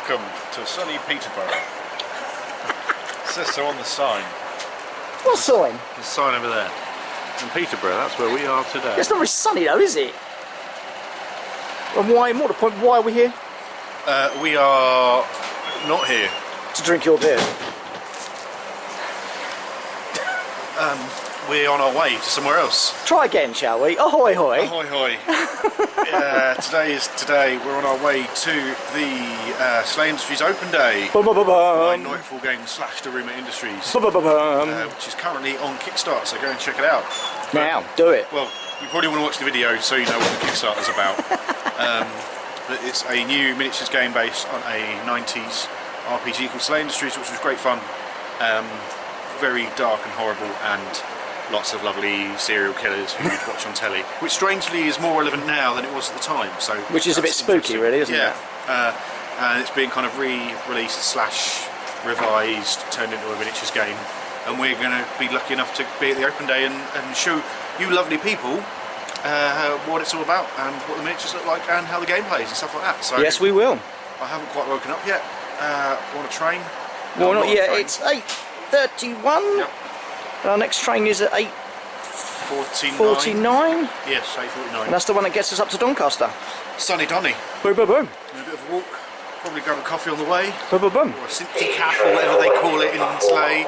Welcome to sunny Peterborough. It says so on the sign. What sign? The sign over there. In Peterborough, that's where we are today. It's not very sunny though, is it? And why, more to the point, why are we here? We are not here. To drink your beer. We're on our way to somewhere else. Try again, shall we? Ahoy hoy! Ahoy hoy. Today is today. We're on our way to the SLA Industries Open Day. By Nightfall Games / Daruma Industries. Which is currently on Kickstarter, so go and check it out. Now, do it. Well, you probably want to watch the video so you know what the Kickstarter's about. But it's a new miniatures game based on a 90s RPG called SLA Industries, which was great fun. Very dark and horrible, and lots of lovely serial killers who you'd watch on telly, which strangely is more relevant now than it was at the time. So, which is a bit spooky, really, isn't it? Yeah, and it's being kind of re-released / revised, turned into a miniatures game, and we're going to be lucky enough to be at the open day and show you lovely people what it's all about and what the miniatures look like and how the game plays and stuff like that. So yes, we will. I haven't quite woken up yet. Want to train? Well, not yet. It's 8:31. Yep. Our next train is at 8:49. Yes, 8:49. And that's the one that gets us up to Doncaster. Sunny Donny. Boom, boom, boom. And a bit of a walk. Probably grab a coffee on the way. Boom, boom, boom. Or a Simply Caff or whatever they call it in Slay.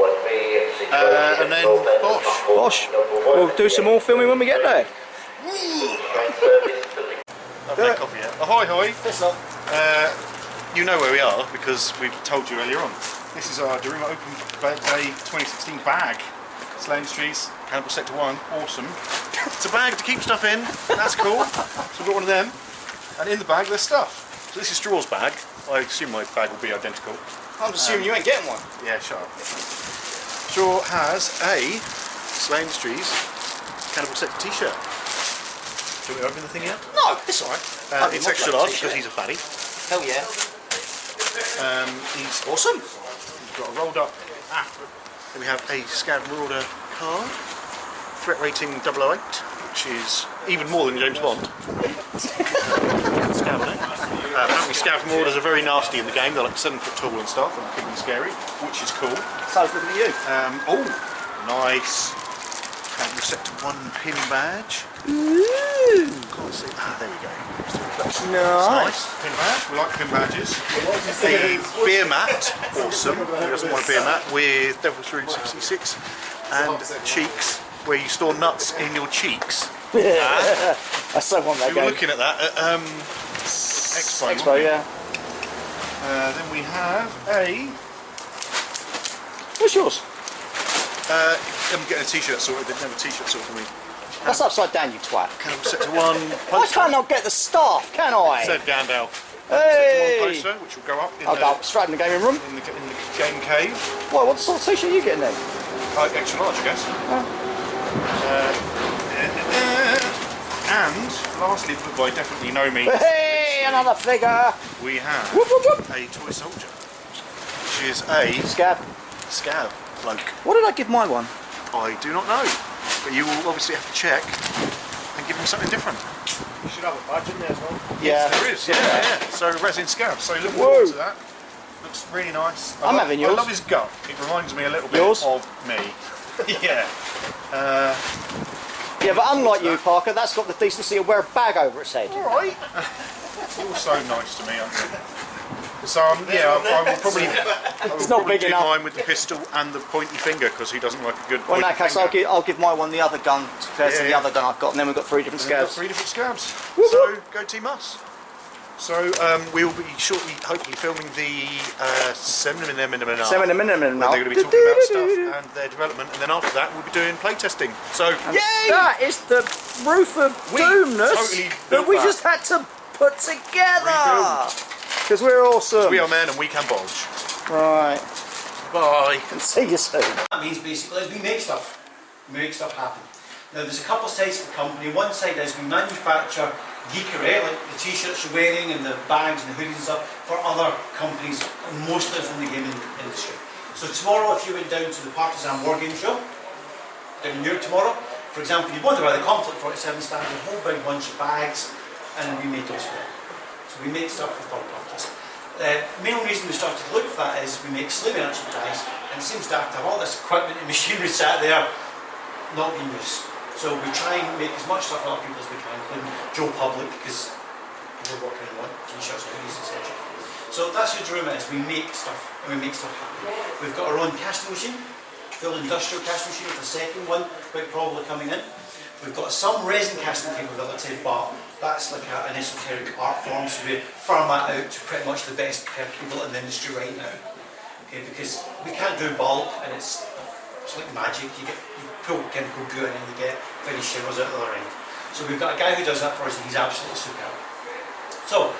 And then bosh. Bosh. We'll do some more filming when we get there. I've had coffee yet. Ahoy hoy. This up. You know where we are because we've told you earlier on. This is our Daruma Open Day 2016 bag. SLA Industries, Cannibal Sector 1, awesome. It's a bag to keep stuff in, that's cool. So we've got one of them, and in the bag there's stuff. So this is Straw's bag. I assume my bag will be identical. I'm assuming you ain't getting one. Yeah, shut up. Straw has a SLA Industries Cannibal Sector t-shirt. Do we open the thing yet? No, it's alright. It's extra large because he's a fatty. Hell yeah. He's awesome. He's got a rolled up app. Then we have a Scav Marauder card, threat rating 008, which is even more than James Bond. Scav, eh? Apparently Scav Marauders are very nasty in the game. They're like 7 foot tall and stuff, and big and scary, which is cool. So good for you. Oh, nice. Cannibal Sector 1 pin badge. Ooh. Can't see. Ah, there we go. Nice. Pin badge. We like pin badges. A beer mat. Awesome. Who doesn't want a beer mat? With Devil's Root 66 and cheeks, where you store nuts in your cheeks. I so want that We game. were looking at that at Expo. Yeah. Then we have a. What's yours? I'm getting a t-shirt sorted. They didn't have a t-shirt sorted for me. That's upside down, you twat. Cannibal Sector 1 poster. I cannot get the staff, can I? Said Gandalf. Hey! Sector 1 poster, which will go up in I'll go straight in the gaming room. in the game cave. What sort of t-shirt are you getting then? Extra large, I guess. And lastly, but by definitely no means, Hey, another figure. we have Whoop, whoop, whoop. a toy soldier, which is a Scav. Scav bloke. What did I give my one? I do not know, but you will obviously have to check and give him something different. You should have a badge in there as well. Yeah. There is, yeah. So resin Scav. So look Whoa. forward to that. Looks really nice. I'm having yours. I love his gut. It reminds me a little bit Yours? of me. Yeah. Yeah, but unlike you, Parker, that's got the decency to wear a bag over its head. All right. You're so nice to me, aren't you? So yeah, I will probably, big do enough. mine with the pistol and the pointy finger because he doesn't like a good Well, in pointy that case, finger. I'll give my one the other gun compared to the other gun I've got, and then we've got 3 different We've got scabs. 3 different scabs. Whoop, So go team us. So we will be shortly, hopefully, filming the 7mm. They're They're going to be talking about stuff and their development, and then after that we'll be doing playtesting. So yay! That is the roof of doomness totally that built we that. just had to put together. Because we're awesome. we are men and we can bodge. Right. Bye. And see you soon. That means basically is we make stuff happen. Now there's a couple of sides to the company. One side is we manufacture geekery, like the t-shirts you're wearing and the bags and the hoodies and stuff for other companies, and most of them in the gaming industry. So tomorrow, if you went down to the Partisan War Game Show down in New York tomorrow, for example, you want to buy the Conflict 47 stand, a whole big bunch of bags, and we make those for them. So we make stuff for third parties. The main reason we started to look for that is we make slave merchandise, and it seems to have all this equipment and machinery sat there not being used. So we try and make as much stuff for other people as we can, including Joe Public, because we're working on t-shirts, hoodies, etc. So that's who Daruma is. We make stuff, and we make stuff happen. We've got our own casting machine, full industrial casting machine with a second one, quite probably coming in. We've got some resin casting capability, but that's like an esoteric art form, so we farm that out to pretty much the best people in the industry right now. Okay, because we can't do bulk, and it's like magic. You pull chemical goo in and you get very shivers out the other end. So we've got a guy who does that for us, and he's absolutely superb. So,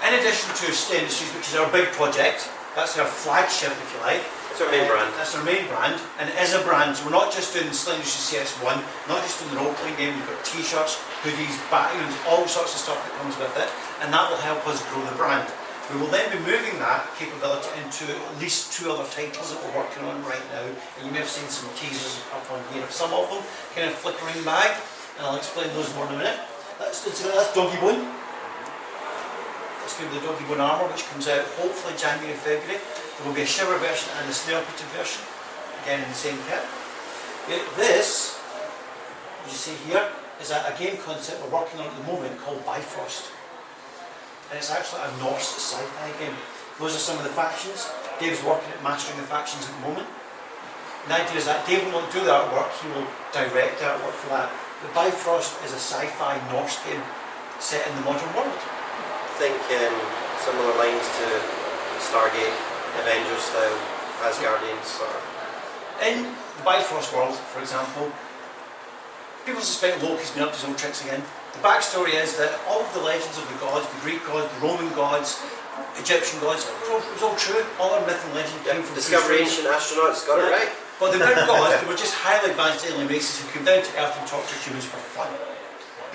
in addition to Slay Industries, which is our big project, that's our flagship, if you like. That's our main brand. That's our main brand, and it is a brand. So we're not just doing Slay Industries CS1, not just doing the role-playing game. We've got t-shirts, hoodies, battalions, all sorts of stuff that comes with it, and that will help us grow the brand. We will then be moving that capability into at least 2 other titles that we're working on right now, and you may have seen some teasers up on here of some of them, kind of flickering by, and I'll explain those more in a minute. That's Doggy Bone. That's going to be the Doggy Bone armour, which comes out hopefully January, February. There will be a shiver version and a snail operative version, again in the same kit. This, you see here, is a game concept we're working on at the moment called Bifrost. And it's actually a Norse sci-fi game. Those are some of the factions. Dave's working at mastering the factions at the moment. The idea is that Dave will not do the artwork, he will direct the artwork for that. But Bifrost is a sci-fi Norse game set in the modern world. Think similar lines to Stargate, Avengers style, Asgardians, or... In the Bifrost world, for example, people suspect Loki's been up to his own tricks again. The backstory is that all of the legends of the gods, the Greek gods, the Roman gods, Egyptian gods, it was all true. All our myth and legend came from Discovery Ancient Astronauts, got it right. But the Greek gods, they were just highly advanced alien races who came down to Earth and tortured humans for fun,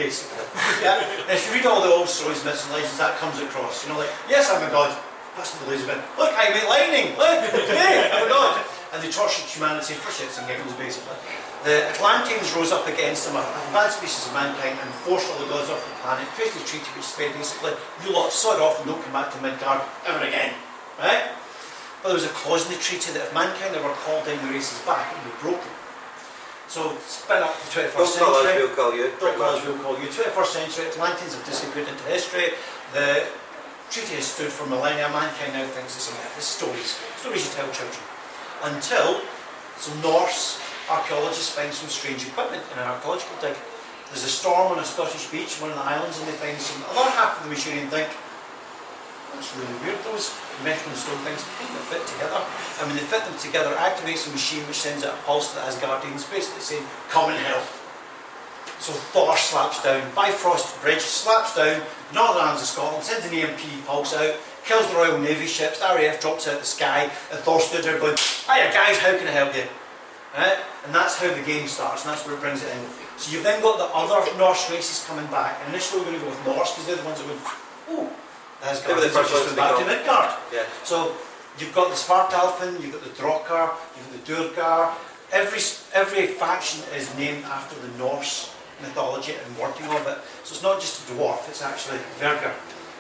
basically. Yeah? And if you read all the old stories, myths and legends, that comes across. You know, like, yes, I'm a god. That's what the laser bin. Look, I make lightning. Look, hey, I'm a god. And they tortured humanity for shits and giggles, basically. The Atlanteans rose up against them, an advanced species of mankind, and forced all the gods off the planet, created a treaty which said basically, you lot sod off and don't come back to Midgard ever again. Right? But there was a clause in the treaty that if mankind ever called down the races back, it would be broken. So, spin up to the 21st century. Don't call us, we'll call you. Don't call us, we'll call you. 21st century, Atlanteans have disappeared into history. The treaty has stood for millennia. Mankind now thinks it's a myth. It's stories. Stories you tell children. Until some Norse archaeologists find some strange equipment in an archaeological dig. There's a storm on a Scottish beach, one of the islands, and they find some other half of the machinery and think, that's really weird, those metal and stone things, they fit together. And when they fit them together, it activates a machine which sends out a pulse to the Asgardians, basically saying, come and help. So Thor slaps down, Bifrost Bridge slaps down, Northern Islands of Scotland, sends an EMP pulse out, kills the Royal Navy ships, the RAF drops out of the sky, and Thor stood there going, hiya guys, how can I help you? Right? And that's how the game starts, and that's where it brings it in. So you've then got the other Norse races coming back, and initially we're going to go with Norse, because they're the ones that went, oh, that's got the first ones back to Midgard. Yeah. So you've got the Svartalfin, you've got the Drokkar, you've got the Durgar. Every faction is named after the Norse mythology and wording of it. So it's not just a dwarf, it's actually Vergar.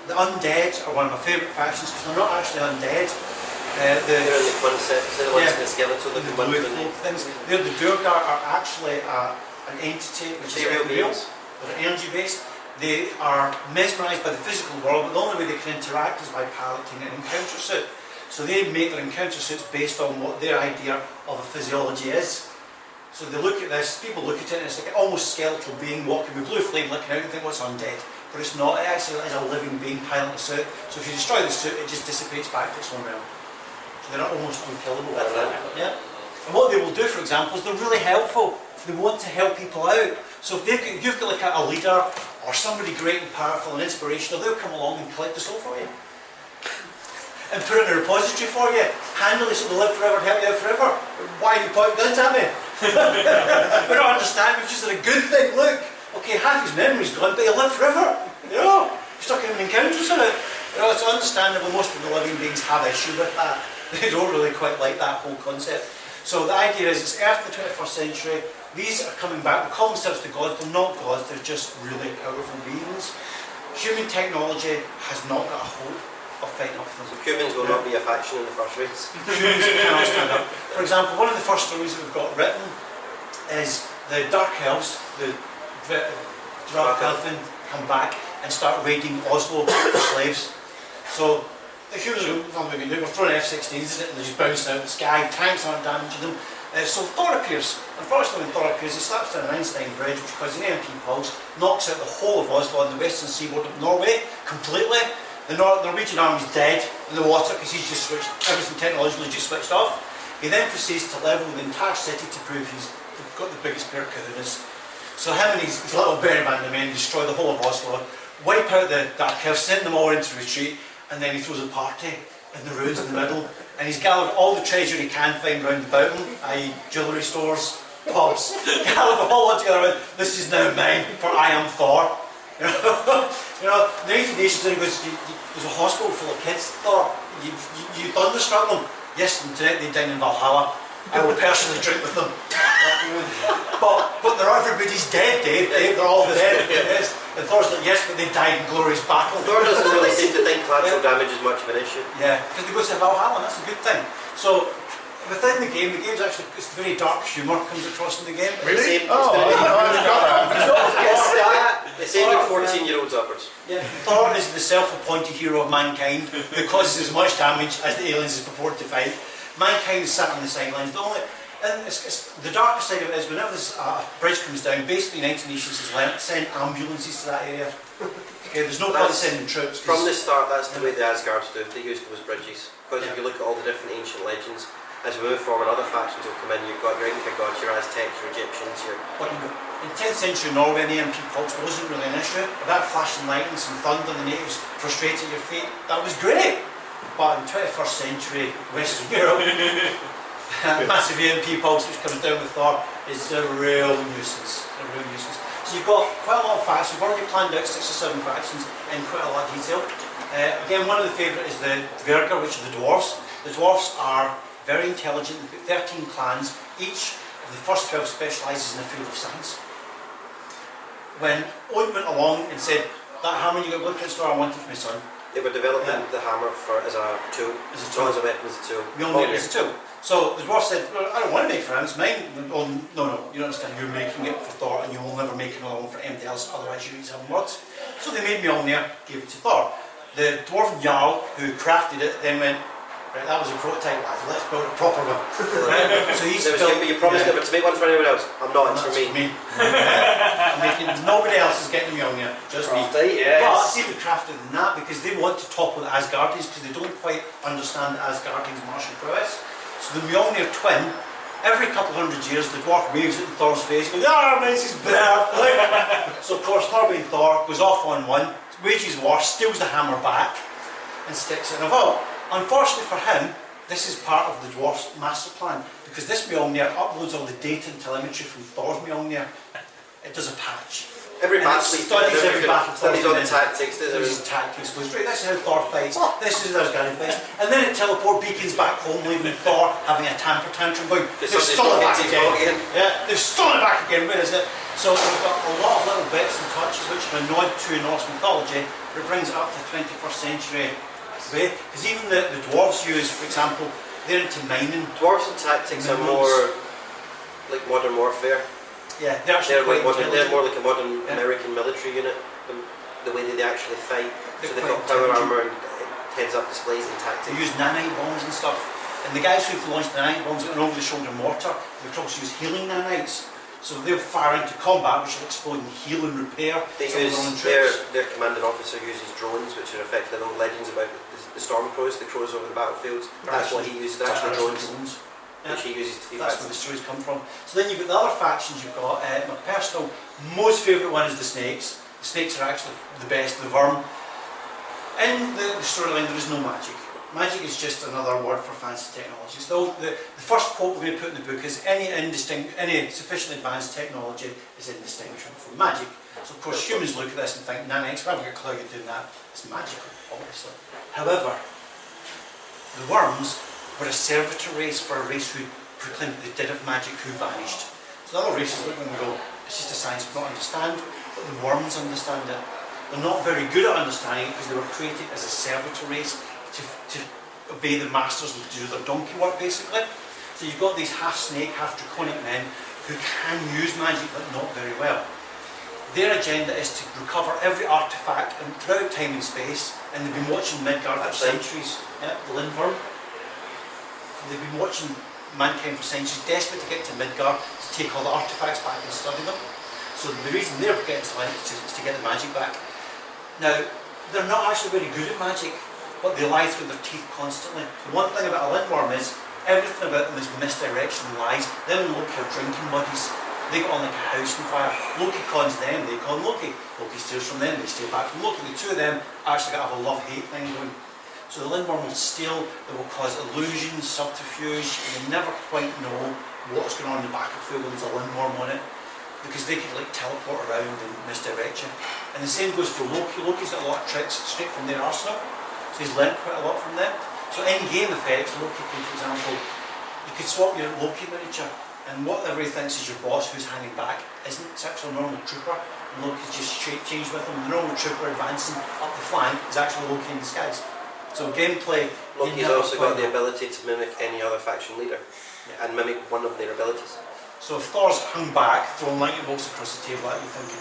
The undead are one of my favourite factions, because they're not actually undead. They're in the concept, they're the ones in the skeleton looking ones. Things. They're the Durgar are actually an entity which is real. They're energy based. They are mesmerised by the physical world, but the only way they can interact is by piloting an encounter suit. So they make their encounter suits based on what their idea of a physiology is. So they look at this, people look at it, and it's like an almost skeletal being walking with blue flame looking out and think, what's undead? But it's not, it actually is a living being piloting a suit. So if you destroy the suit, it just dissipates back to its own realm. They're almost unkillable. Yeah. And what they will do, for example, is they're really helpful. They want to help people out. So if you've got like a leader or somebody great and powerful and inspirational, they'll come along and collect the soul for you. And put it in a repository for you. Handle it so they'll live forever and help you out forever. Why are you pointing guns at me? We don't understand, we've just done a good thing. Look, okay, half his memory's gone, but he'll live forever. You know, stuck in an encounter with it. You know, it's understandable, most of the living beings have issue with that. They don't really quite like that whole concept. So the idea is, it's Earth in the 21st century, these are coming back, we call themselves the gods, they're not gods, they're just really powerful beings. Human technology has not got a hope of fighting up with them. So Cubans will not be a faction in the first race. Humans that cannot stand up. For example, one of the first stories that we've got written is the Dark Elves, the Dark Elfin, come back and start raiding Oslo for slaves. So the humans are going to we're throwing F-16s at it and they're just bouncing out of the sky, tanks aren't damaging them. So Thor appears. Unfortunately, when Thor appears, he slaps down an Einstein bridge, which causes an EMP pulse, knocks out the whole of Oslo and the western seaboard of Norway completely. The Norwegian army's dead in the water because he's just switched, everything technologically just switched off. He then proceeds to level the entire city to prove he's got the biggest pair of kahunas. So him and his little berry band of men destroy the whole of Oslo, wipe out the Dark Elves, send them all into retreat, and then he throws a party in the ruins in the middle, and he's gathered all the treasure he can find round about him, i.e. jewellery stores, pubs, gathered the whole lot together with, this is now mine, for I am Thor. You know, the United Nations, there's a hospital full of kids. Thor, you thunderstruck them. Yes, and tonight they dine in Valhalla. I will personally drink with them. But everybody's dead, Dave. They're all dead. Yes. And Thor's like, yes, but they died in glorious battle. Thor doesn't really seem to think collateral damage is much of an issue. Yeah, because they go to Valhalla, and that's a good thing. So within the game's actually, it's very dark humour comes across in the game. Really? It's aimed at 14-year-olds upwards. Yeah, Thor is the self-appointed hero of mankind who causes as much damage as the aliens is purported to fight. Mankind is sat on the sidelines. The darkest side of it is whenever this bridge comes down, basically the United Nations has sent ambulances to that area. Okay, there's no point sending troops. From the start, that's the way the Asgards do. They use those bridges. Because if you look at all the different ancient legends, as we move forward, other factions will come in. You've got your Inca gods, your Aztecs, your Egyptians, your... But in 10th century Norway, the EMP pulse wasn't really an issue. About flashing lightning, some thunder, the natives prostrate at your feet, that was great. But in 21st century Western Europe, massive EMP pulse which comes down with Thor is a real nuisance. So you've got quite a lot of factions. We've already planned out 6 or 7 factions in quite a lot of detail. Again, one of the favourite is the Dvergar, which are the dwarfs. The dwarfs are very intelligent. They've got 13 clans. Each of the first 12 specialises in a field of science. When Odin went along and said, that hammer you got blueprints for, I want it for my son. They were developing the hammer as a tool. Not as a weapon, as a tool. Mjolnir is a tool. So the dwarf said, well, I don't want to make it for him, it's mine. Oh, no, you don't understand, you're making it for Thor and you will never make another one for anybody else, otherwise you use 7 words. So they made Mjolnir, gave it to Thor. The dwarven Jarl who crafted it then went, right, that was a prototype, lads, let's build a proper one. So he's built, but you promised never to make one for anyone else. I'm not, it's for me. I'm making, nobody else is getting Mjolnir, just me. Yes. But it's even crafted than that because they want to topple the Asgardians because they don't quite understand the Asgardians' martial prowess. So the Mjolnir twin, every couple of 100 years the dwarf waves it in Thor's face, goes, ah, this is better. So of course Thor being Thor goes off on one, wages war, steals the hammer back and sticks it in a vault. Unfortunately for him, this is part of the dwarf's master plan because this Mjolnir uploads all the data and telemetry from Thor's Mjolnir. It does a patch. Every battle studies every battle. Studies all the tactics. Studies tactics. Goes, right, this is how Thor fights. This is how Asgardian fights. And then it teleport beacons back home, leaving Thor having a temper tantrum, going, they've stolen it back again. Yeah, they've stolen it back again. Where is it? So we've got a lot of little bits and touches which are a nod to Norse mythology, but it brings it up to the 21st century way. Because even the dwarves use, for example, they're into mining. Dwarves and tactics are more like modern warfare. Yeah, they're actually they're more like a modern American military unit, the way that they actually fight. So they've got power armour and heads-up displays and tactics. They use nanite bombs and stuff. And the guys who've launched the nanite bombs are an over-the-shoulder mortar. They also use healing nanites. So they'll fire into combat, which will explode and heal and repair. They use their commanding officer uses drones, which are effectively old legends about the storm crows, the crows over the battlefields. That's what he uses. They're actually drones. Which he uses to that's where the stories come from. So then you've got the other factions you've got. My personal, most favourite one is the snakes. The snakes are actually the best, the verm. In the storyline there is no magic. Magic is just another word for fancy technology. So the first quote we're going to put in the book is any sufficiently advanced technology is indistinguishable from magic. So of course humans look at this and think, nanites, we haven't got a clue you're doing that. It's magical, obviously. However, the worms were a servitor race for a race who proclaimed they did have magic who vanished. So the other races look and go, it's just a science we don't understand, but the worms understand it. They're not very good at understanding it because they were created as a servitor race to obey the masters and do their donkey work basically. So you've got these half snake, half draconic men who can use magic but not very well. Their agenda is to recover every artefact and throughout time and space, and they've been watching Midgard for centuries. Yeah, the Lindworm. So they've been watching mankind for centuries, desperate to get to Midgard to take all the artefacts back and study them. So the reason they're getting to land is to get the magic back. Now, they're not actually very good at magic, but they lie through their teeth constantly. The one thing about a Lindworm is everything about them is misdirection and lies. Them and Loki are drinking buddies. They get on like a house on fire. Loki cons them, they con Loki. Loki steals from them, they steal back from Loki. The two of them actually got to have a love-hate thing going. So the Lindworm will steal, they will cause illusions, subterfuge, and you never quite know what's going on in the battlefield when there's a Lindworm on it, because they can like teleport around and misdirect you. And the same goes for Loki. Loki's got a lot of tricks straight from their arsenal, so he's learned quite a lot from them. So in game effects, Loki can, for example, you could swap your Loki miniature, and whatever he thinks is your boss who's hanging back isn't. It's actually a normal trooper, and Loki's just changed with him. The normal trooper advancing up the flank is actually Loki in disguise. So gameplay. Loki's also got the ability to mimic any other faction leader, and mimic one of their abilities. So if Thor's hung back, throwing lightning bolts across the table, what are you thinking?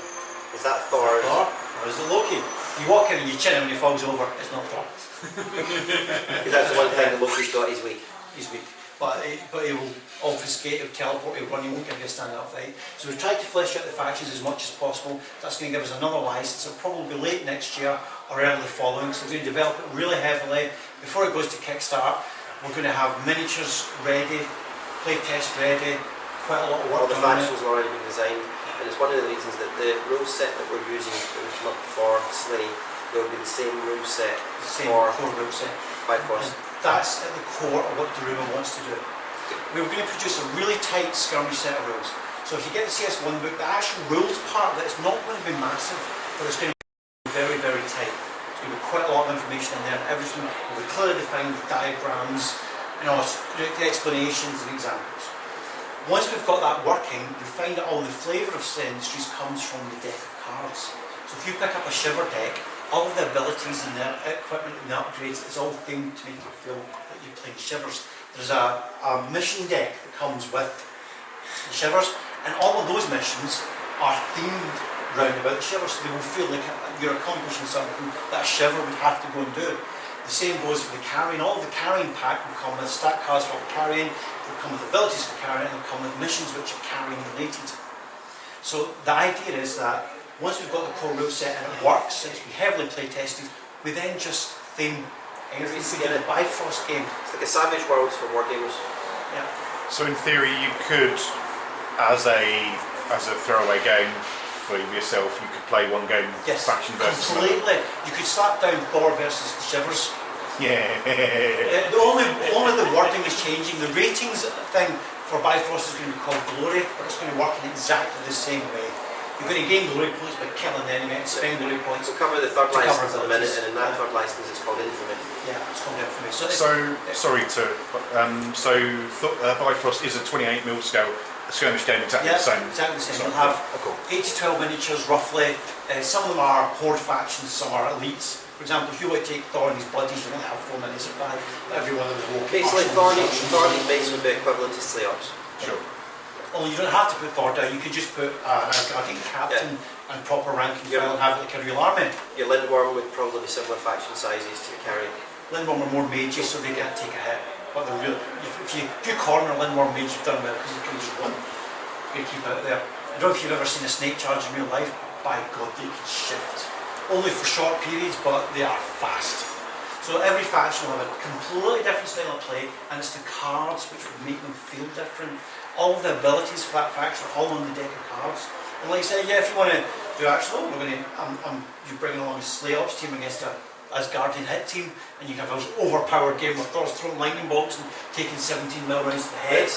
Is that Thor's? Thor? Or is it Loki? You walk in and you chin him and he falls over, it's not Thor. Because that's the one thing that Loki's got, he's weak. He's weak. But he will obfuscate, he'll teleport, he'll run, he won't give you a stand-up fight. So we've tried to flesh out the factions as much as possible. That's going to give us another license. It'll probably be late next year or early the following. So we're going to develop it really heavily. Before it goes to Kickstart, we're going to have miniatures ready, playtest ready, quite a lot of work. All the factions have already been designed, and it's one of the reasons that the rule set that we're using that we come up for Slay, there will be the same rule set for core rule set. Bifrost. That's at the core of what Daruma wants to do. We were going to produce a really tight skirmish set of rules. So if you get the CS1 book, the actual rules part of it is not going to be massive, but it's going to be very, very tight. There's going to be quite a lot of information in there, and everything will be clearly defined with diagrams, you know, explanations and examples. Once we've got that working, you find that all the flavour of Slay Industries comes from the deck of cards. So if you pick up a Shiver deck, all of the abilities and the equipment and the upgrades is all themed to make you feel that you're playing Shivers. There's a mission deck that comes with the Shivers, and all of those missions are themed round about the Shivers, so they will feel like you're accomplishing something that a Shiver would have to go and do. The same goes for the carrying. All of the carrying pack will come with stat cards for carrying, will come with abilities for carrying, and will come with missions which are carrying related. So the idea is that once we've got the core rule set and it works, and it's been heavily play tested, we then just theme everything in a Bifrost game. It's like a Savage Worlds for wargamers. Yeah. So in theory, you could, as a throwaway game for yourself, you could play one game faction versus another. Completely. You could slap down Thor versus the Shivers. Yeah. Only the wording is changing. The ratings thing for Bifrost is going to be called Glory, but it's going to work in exactly the same way. You're going to gain glory points by killing the enemy and spend glory points. We'll cover the third license in a minute, and in that third license it's called Infamy. Yeah, it's called Infamy. Bifrost is a 28mm scale skirmish game, exactly the same. Exactly the same. You'll have 8 to 12 miniatures roughly. Some of them are horde factions, some are elites. For example, if you want to take Thor and his buddies, you only have 4 minutes of 5. Every one of them will basically, Thorny's base would be equivalent to Slay Ops. Sure. Well, you don't have to put Thor down, you could just put an Asgardian captain and proper rank and file and have it like a real army. Your Lindworm would probably be similar faction sizes to your carry. Lindworm are more mages, so they can't take a hit. But they're real. If you corner a Lindworm mage, you've done well because you can just run. You're going to keep it out there. I don't know if you've ever seen a snake charge in real life. By God, they can shift. Only for short periods, but they are fast. So every faction will have a completely different style of play, and it's the cards which would make them feel different. All of the abilities for that faction are all on the deck of cards. And like I said, yeah, if you want to do actually, you're bringing along a Slay Ops team against a Asgardian hit team, and you can have an overpowered game where Thor's throwing lightning bolts and taking 17mm rounds to the head.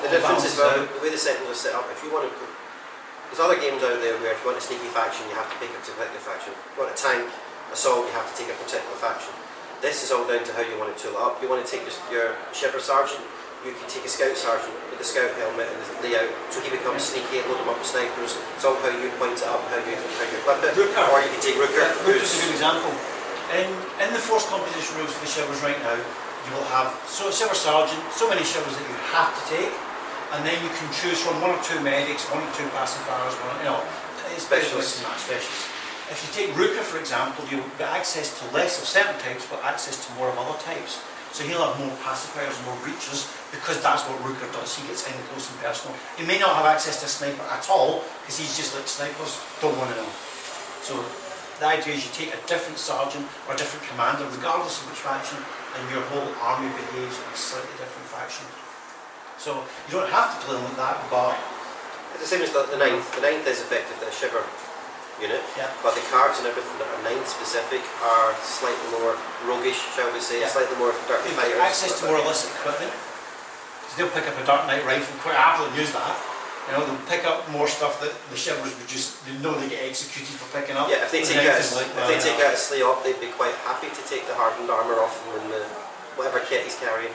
The difference is the way the settings are set up. If you want to, there's other games out there where if you want a sneaky faction, you have to pick a particular faction. If you want a tank assault, you have to take a particular faction. This is all down to how you want to tool it up. You want to take your Shiver Sergeant, you could take a scout sergeant with the scout helmet and the layout, so he becomes sneaky and load him up with snipers. It's all how you point it up, how you equip it. Rooker. Or you can take Rooker. Yeah, Rooker's a good example. In the force composition rules for the shivers right now, you will have shiver sergeant, so many shivers that you have to take, and then you can choose from 1 or 2 medics, 1 or 2 pacifiers, specialists and that specialists. If you take Rooker, for example, you'll get access to less of certain types, but access to more of other types. So he'll have more pacifiers, more breaches, because that's what Rooker does. He gets in close and personal. He may not have access to a sniper at all, because he's just like snipers don't want to know. So the idea is you take a different sergeant or a different commander, regardless of which faction, and your whole army behaves in a slightly different faction. So you don't have to play them like that, but It's the same as the 9th. The 9th is effectively a shiver unit, yeah. but the cards and everything that are 9th specific are slightly more roguish, shall we say, Yeah. slightly more dirty They've fighters. got access to more illicit equipment. Because they'll pick up a Dark Knight rifle quite happily and use that. You know, they'll pick up more stuff that the shivers would just, they know they get executed for picking up. Yeah, if they The take Ninth out, is like, if they take out a Slay Op, they'd be quite happy to take the hardened armour off him and the whatever kit he's carrying.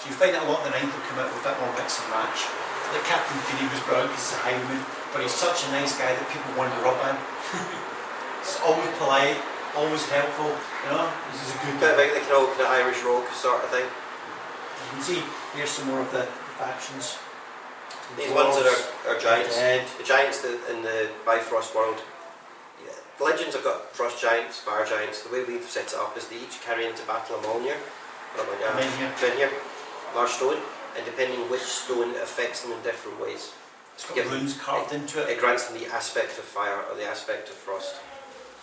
So you find that a lot of the 9th will come out with a bit more mix and match. Like Captain Feeney was brilliant because he's a highwayman, but he's such a nice guy that people want to rub him. He's always polite, always helpful, you know, he's a good Bit guy. like the kind of Irish rogue sort of thing. You can see here's some more of the factions. These ones that are giants. Dead. The giants in the Bifrost world. Yeah. The Legends have got frost giants, fire giants. The way we've set it up is they each carry into Battlehammer. Menhir. Large stone, and depending which stone it affects them in different ways. It's got runes carved into It it. grants them the aspect of fire or the aspect of frost.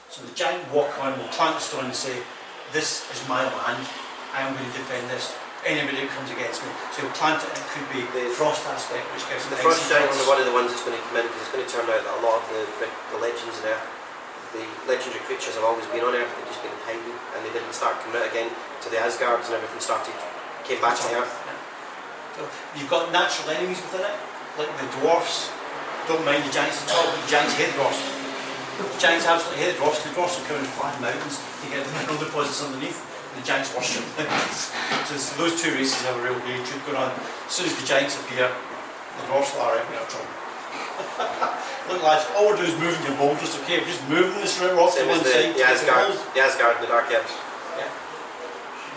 So the giant walk on will plant the stone and say, this is my land, I am going to defend this. Anybody who comes against me. So he'll plant it and it could be the frost aspect, which gives The it frost icy giants powers. are one of the ones that's going to come in, because it's going to turn out that a lot of the legends there, the legendary creatures have always been on Earth, they've just been hiding, and they didn't start coming out again to the Asgards and everything came back to Earth. Yeah. So you've got natural enemies within it, like the dwarfs. Don't mind the giants at all, but the giants hate the dwarfs. The giants absolutely hate the dwarfs. The dwarfs will come and fly mountains to get the mineral deposits underneath. And the giants worship them. So those two races have a real hatred going on. As soon as the giants appear, the dwarfs are out, we have trouble. Look lads, all we're doing is moving your boulders, okay? We're just moving this rock to Same one as side. the Asgard and the Dark Elves. Yeah.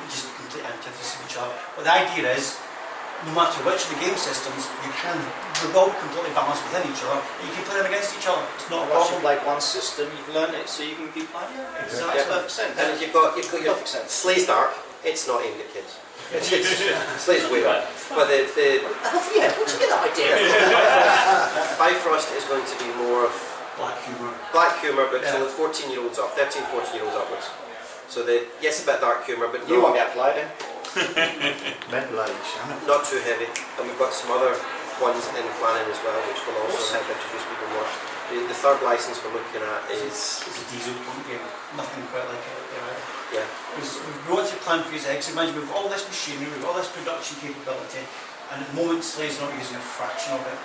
Just complete antithesis of each other. But the idea is, no matter which of the game systems, they're all completely balanced within each other, and you can play them against each other. It's not a Once problem. you've like one system, you've learned it, so you can keep playing it. Exactly. Makes perfect sense. And you've got your Perfect sense. Slay's Dark, it's not aimed at kids. Slay's way back. But the Yeah, where'd you get that idea Bifrost is going to be more of Black humour. black humour, but Yeah. so the 14-year-olds up, 13, 14-year-olds upwards. So yes, a bit dark humour, but You won't not, get applied in. Middle age, isn't it? not too heavy. And we've got some other ones in planning as well, which will also help introduce people more. The third license we're looking at is, It's a diesel pump game. Nothing quite like it. yeah, We want to plan Phase X. Imagine we've got all this machinery, we've got all this production capability, and at the moment Slay's not using a fraction of it.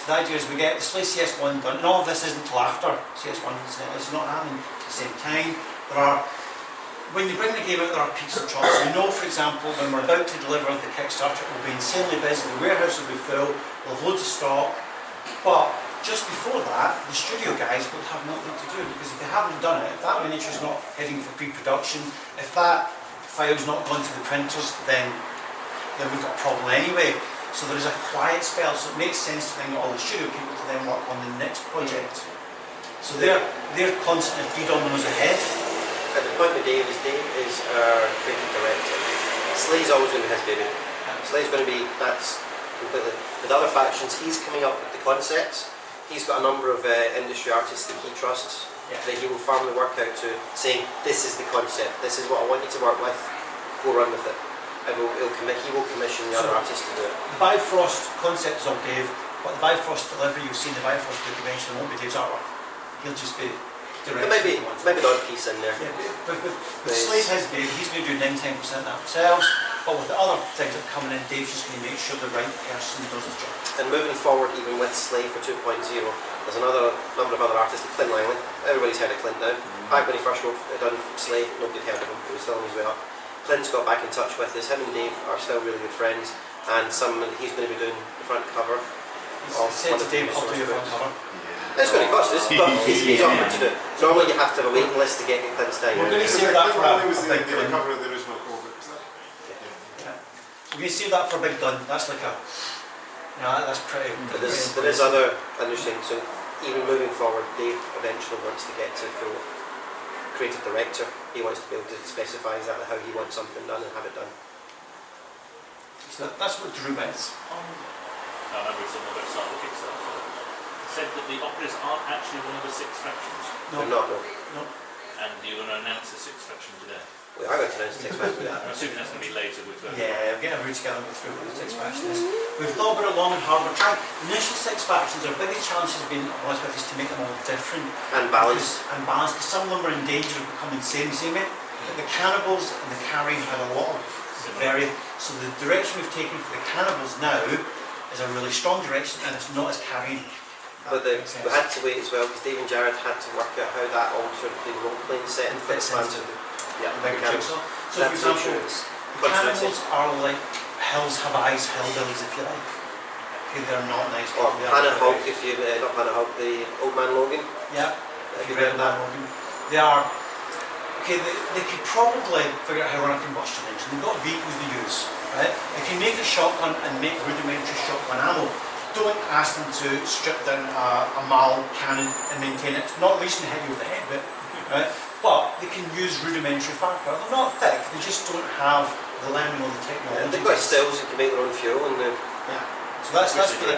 So the idea is we get the Slay CS1 done, and all of this isn't till after CS1, it's not happening at the same time. When you bring the game out, there are peaks and troughs. We know, for example, when we're about to deliver the Kickstarter, we'll be insanely busy, the warehouse will be full, we'll have loads of stock, but just before that, the studio guys will have nothing to do, because if they haven't done it, if that miniature's not heading for pre-production, if that file's not gone to the printers, then we've got a problem anyway. So there is a quiet spell, so it makes sense to bring all the studio people to then work on the next project. So they're constantly 3 dominoes ahead. at the point with Dave is our creative director. Slay's always going to be his baby. Slay's going to be, that's completely, with other factions, he's coming up with the concepts. He's got a number of industry artists that he trusts, that he will farm the work out to, saying, this is the concept, this is what I want you to work with, go run with it. And he will commission the other artists to do it. The Bifrost concept is all Dave, but the Bifrost delivery you've seen the Bifrost book eventually won't be Dave's artwork. He'll just be There might be an odd piece in there. Yeah, but Slade's his baby, he's going to do 99% of that himself, but with the other things that are coming in, Dave's just going to make sure the right person does the job. And moving forward, even with Slay for 2.0, there's another number of other artists, like Clint Langley. Everybody's heard of Clint now. Back when he first done Slay, nobody had heard of him, he was still on his way up. Clint's got back in touch with us, him and Dave are still really good friends. and he's going to be doing the front cover. He said to Dave, I'll do your front cover. It's going to cost us, but he's offered to do it. Normally you have to have a waiting list to get it cleansed down. We're going to save that for a big gun. cover of the original cover, is that? Yeah. So we're going to save that for a big gun. That's like a... No, that's pretty... But there is other understanding, so even moving forward, Dave eventually wants to get to full creative director. He wants to be able to specify exactly how he wants something done and have it done. So that's what Daruma is. I remember it's on the website of the Kickstarter. It said that the operas aren't actually one of the 6 factions. No. They're not, no. No. And you're going to announce the 6th faction today. We are going to announce the 6 months. I'm assuming that's going to be later with Yeah, we're getting everybody together and go through what the 6 factions is. We've thought about it long and hard. We're trying. The initial 6 factions, our biggest challenge has been, I'm honest with you, is to make them all different. And balance. And balance, because some of them are in danger of becoming samey. But the Cannibals and the Carrying had a lot of so the direction we've taken for the Cannibals now is a really strong direction, and it's not as Carrying. But we had to wait as well because Dave and Jared had to work out how that altered the role-playing set and fits into the bigger jigsaw. So for that's the example, issue, it's the Cannibals are like Hills Have Eyes hillbillies, if you like. Okay, they're not nice Or people. Planet Hulk, if you not Planet Hulk, the Old Man Logan. Yeah, Have if you you read read that that? Logan. They are, okay, they could probably figure out how to run a combustion engine. They've got vehicles they use, right? They can make a shotgun and make rudimentary shotgun ammo. Don't ask them to strip down a Mal cannon and maintain it. It's not least going to hit you with a head bit, right? But they can use rudimentary firepower. They're not thick, they just don't have the learning or the technology. And they've got stills that can make their own fuel. And Yeah. So that's good.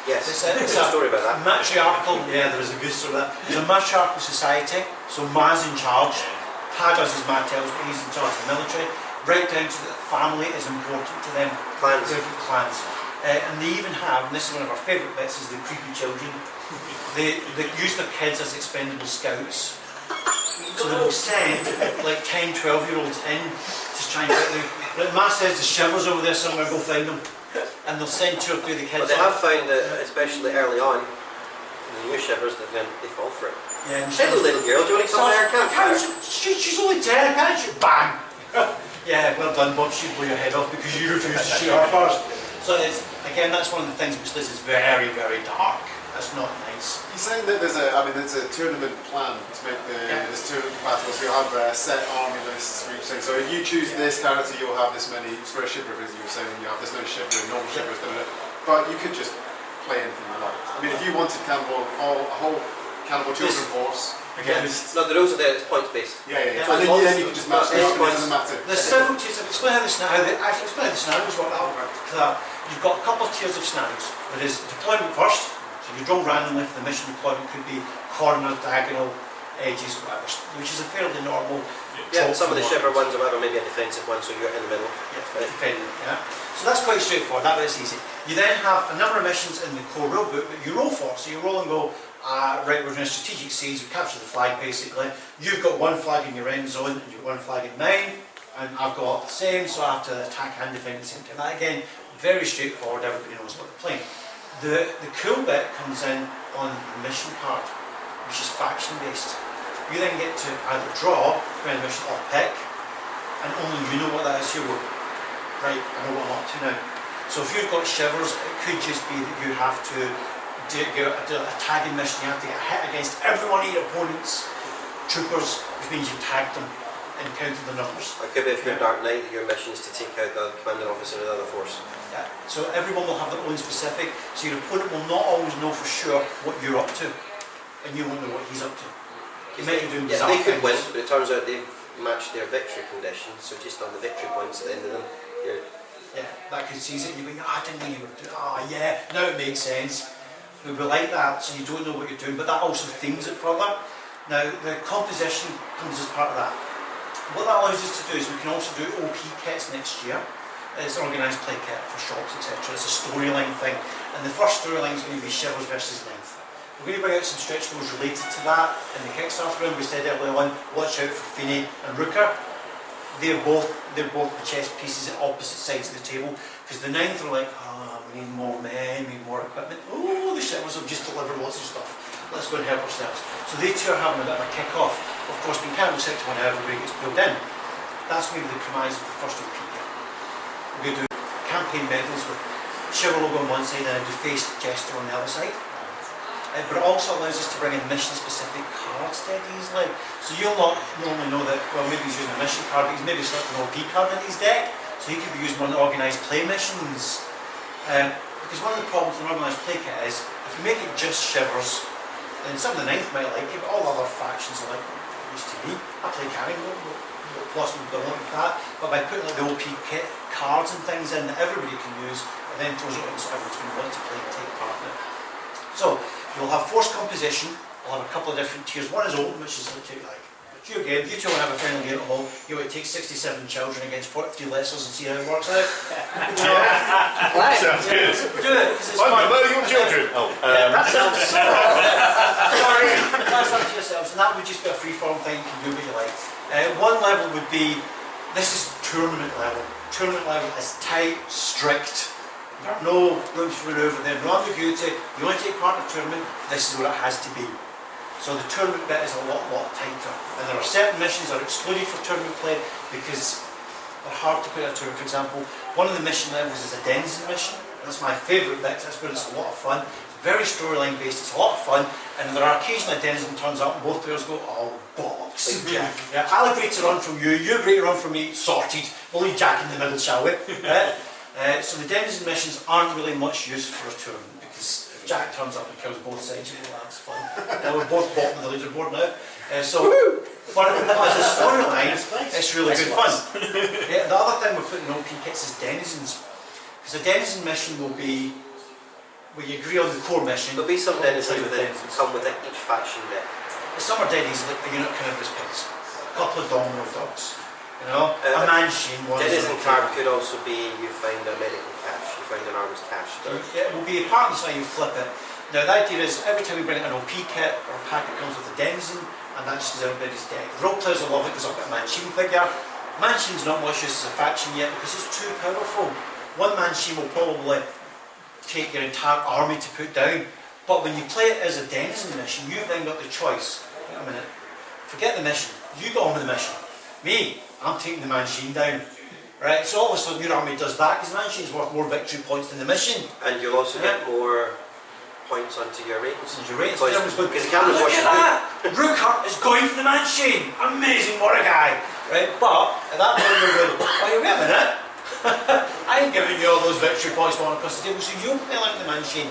yes, There's there's a story about that. Matriarchal, yeah, there is a good story of that. There's a matriarchal society, so Ma's in charge. Pa does as Ma tells, but he's in charge of the military. Right down to the family is important to them. Clans. Different clans. And they even have, and this is one of our favourite bits, is the creepy children. They use their kids as expendable scouts. So they will send like 10, 12-year-olds in to try and get them. Like Ma says, the shivers over there somewhere, go find them. And they'll send 2 or 3 of the kids. But they up. have found that, especially early on, the new shivers, that they fall for it. Yeah, and Hello, little girl, do you want to come there? She's only 10, can't you? Bang! Yeah, well done, Bob. She'd blow your head off because you refused to shoot her first. So it's, again, that's one of the things which this is very, very dark. That's not nice. You're saying that there's a tournament plan to make this tournament compatible, so you'll have set army lists for each thing. So if you choose this character, you'll have this many, for a shiver, as you were saying, you have this many shiver, normal shivers, but you could just play anything you like. I mean, if you wanted Cannibal, a whole Cannibal children force, against... No, the rules are there, it's points based. Yeah. So And then you can just match it up, and it doesn't matter. There's several tiers. Explain how explain the scenarios work out. You've got a couple of tiers of scenarios. There is deployment first, so you draw randomly for the mission. Deployment could be corners, diagonal, edges, whatever, which is a fairly normal. Yeah, some of the shiver ones or whatever, maybe a defensive one, so you're in the middle. Yeah, defending, yeah. So that's quite straightforward, that bit's easy. You then have a number of missions in the core rulebook that you roll for. So you roll and go, right, we're in a strategic siege, we capture the flag basically. You've got 1 flag in your end zone and you've 1 flag in mine, and I've got the same, so I have to attack and defend at the same time. That again, very straightforward, everybody knows what they're playing. The cool bit comes in on the mission card, which is faction based. You then get to either draw, depending on the mission, or pick, and only you know what that is. You go, right, I know what I'm up to now. So if you've got shivers, it could just be that you have to do a tagging mission. You have to get hit against every one of your opponent's troopers, which means you've tagged them and counted the numbers. It could be if you're Dark Knight, your mission is to take out the commanding officer of the other force. Yeah. So everyone will have their own specific, so your opponent will not always know for sure what you're up to, and you won't know what he's up to. You might be doing Yeah, they could win, things. but it turns out they've matched their victory conditions, so just on the victory points at the end of them, you're... Yeah, that could seize it, and you go, I didn't know you were doing, yeah, now it makes sense. We were like that, so you don't know what you're doing, but that also themes it further. Now, the composition comes as part of that. What that allows us to do is we can also do OP kits next year. It's an organised play kit for shops, etc. It's a storyline thing, and the first storyline is going to be Shivers versus Ninth. We're going to bring out some stretch goals related to that in the Kickstarter round. We said earlier on, watch out for Finney and Rooker. They're both the chess pieces at opposite sides of the table, because the Ninth are like, we need more men, we need more equipment. Oh, the Shivers have just delivered lots of stuff. Let's go and help ourselves. So they two are having a bit of a kick-off. Of course, when Cannibal 6 1 everybody gets pulled in. That's going to be the premise of the first OP kit. We're going to do campaign medals with Shiver logo on one side and a defaced Jester on the other side. But it also allows us to bring in mission-specific cards dead easily. So you'll not normally know that, well, maybe he's using a mission card, but he's maybe slipped an OP card in his deck, so he could be using one of the organised play missions. Because one of the problems with an organised play kit is, if you make it just Shivers, then some of the 9th might like it, but all other factions are like, used to me, I play Cannibal, plus we don't want that, but by putting like the OP kit cards and things in that everybody can use, and then throws it in so everyone's going to want to play and take part in it. So, you'll have force composition, you'll have a couple of different tiers. One is open, which is like, you again, you two will have a final game at home, you would take 67 children against 43 lessers and see how it works out. Right. Sounds good. Do it, because it's I'm fun. murder your children. Oh, That sounds so. Sorry, that's up to yourselves, and that would just be a free-form thing, you can do what you like. One level would be, this is tournament level. Tournament level is tight, strict. There's no room for manoeuvre there, no ambiguity. You want to take part in a tournament, this is what it has to be. So the tournament bit is a lot tighter. And there are certain missions that are excluded for tournament play because they're hard to put in a tournament. For example, one of the mission levels is a denizen mission. That's my favourite bit, that's where it's a lot of fun. It's very storyline based, it's a lot of fun. And there are occasionally a denizen turns up and both players go, oh bollocks. Yeah, I'll agree to run from you, you agree to run from me, sorted. We'll leave Jack in the middle, shall we? So the denizen missions aren't really much use for a tournament because if Jack turns up and kills both sides, you know, that's fun. We're both bottom of the leaderboard now. But as a storyline, it's really good fun. The other thing we're putting in OP kits is denizens. Because a denizen mission will be where you agree on the core mission. There'll be some denizens come within each faction deck. Some are denizens, like a unit carnivorous pigs, a couple of domino dogs, you know, a man-sheen one. Denizen card could also be you find a medical cache, you find an arms cache. It will be a part of this how you flip it. Now the idea is every time we bring in an OP kit or a pack, it comes with a denizen, and that just goes everybody's deck. The role players will love it because I've got a man-sheen figure. Man-sheen's not much use as a faction yet because it's too powerful. One man-sheen will probably take your entire army to put down, but when you play it as a denizen mission, you've then got the choice. Wait a minute, forget the mission, you go on with the mission. Me, I'm taking the man-sheen down. Right, so all of a sudden your army does that because the man-sheen's worth more victory points than the mission. And you'll also get more points onto your ratings. Because the camera's look watching at that! Rookhart is going for the man-sheen! Amazing, what a guy! Right, but at that point you're going, oh, wait a minute. I ain't giving you all those victory points going across the table, so you'll play like the man-sheen.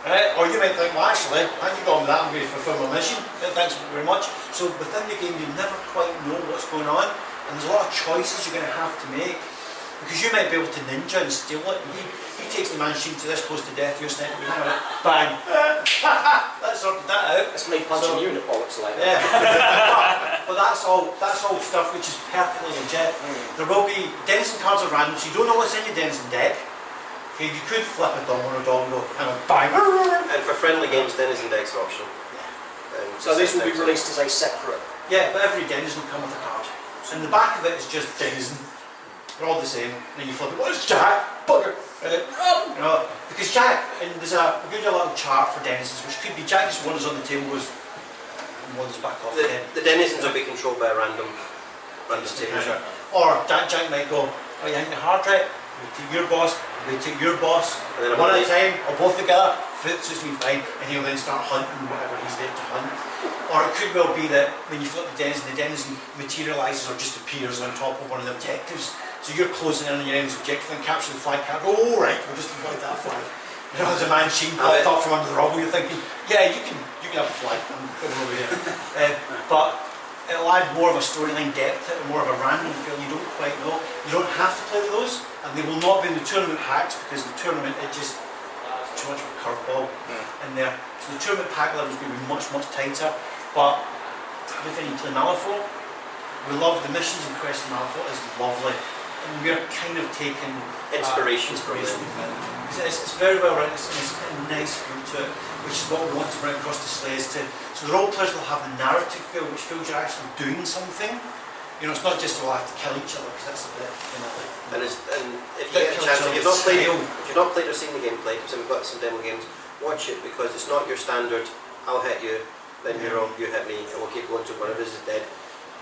Right? Or you might think, well actually, I can go on with that, I'm going to fulfill my mission. Thanks very much. So within the game you never quite know what's going on, and there's a lot of choices you're going to have to make. Because you might be able to ninja and steal it. He takes the man-sheen to this close to death, you're sniper, bang! Let's sort that out. That's me punching you in the bollocks like Yeah. that. But that's all stuff which is perfectly legit. There will be denizen cards are random, so you don't know what's in your denizen deck. Okay, you could flip a domino and bang. And for friendly games, denizen decks are optional. So this will be released as a separate. Yeah, but every denizen will come with a card. So in the back of it is just denizen. They're all the same. And then you flip it. What is Jack? Bugger. You know, because Jack, and there's a good little chart for denizens, which could be Jack just wanders on the table, goes, and wanders back off again. The denizens will be controlled by a random table. Or Jack might go, oh, you think the hard right? We take your boss, we take your boss, and then one at a time, or both together, fits me fine, and he'll then start hunting whatever he's there to hunt. Or it could well be that when you flip the denizen materialises or just appears on top of one of the objectives. So you're closing in on your enemy's objective and capture the flag card. Oh right, we'll just avoid that flag. You know, there's a man-sheen popped up from under the rubble, you're thinking, yeah, you can have a flag, I'm going over here. But it'll add more of a storyline depth to it, more of a random feel, you don't quite know. You don't have to play with those, and they will not be in the tournament packs because the tournament, it just too much of a curveball in there. So the tournament pack level is going to be much tighter, but if you play Malifaux, we love the missions in Quest of Malifaux, is lovely. And we're kind of taking inspiration from it. It's very well written, it's a nice feel to it, which is what we want to bring across the Slays to. So the role players will have the narrative feel, which feels you're actually doing something. You know, it's not just we'll have to kill each other, because that's a bit, you know, and if you get a chance, if you've not played or seen the gameplay, because we've got some demo games, watch it, because it's not your standard, I'll hit you, then you're on, you hit me, and we'll keep going till one of us is dead.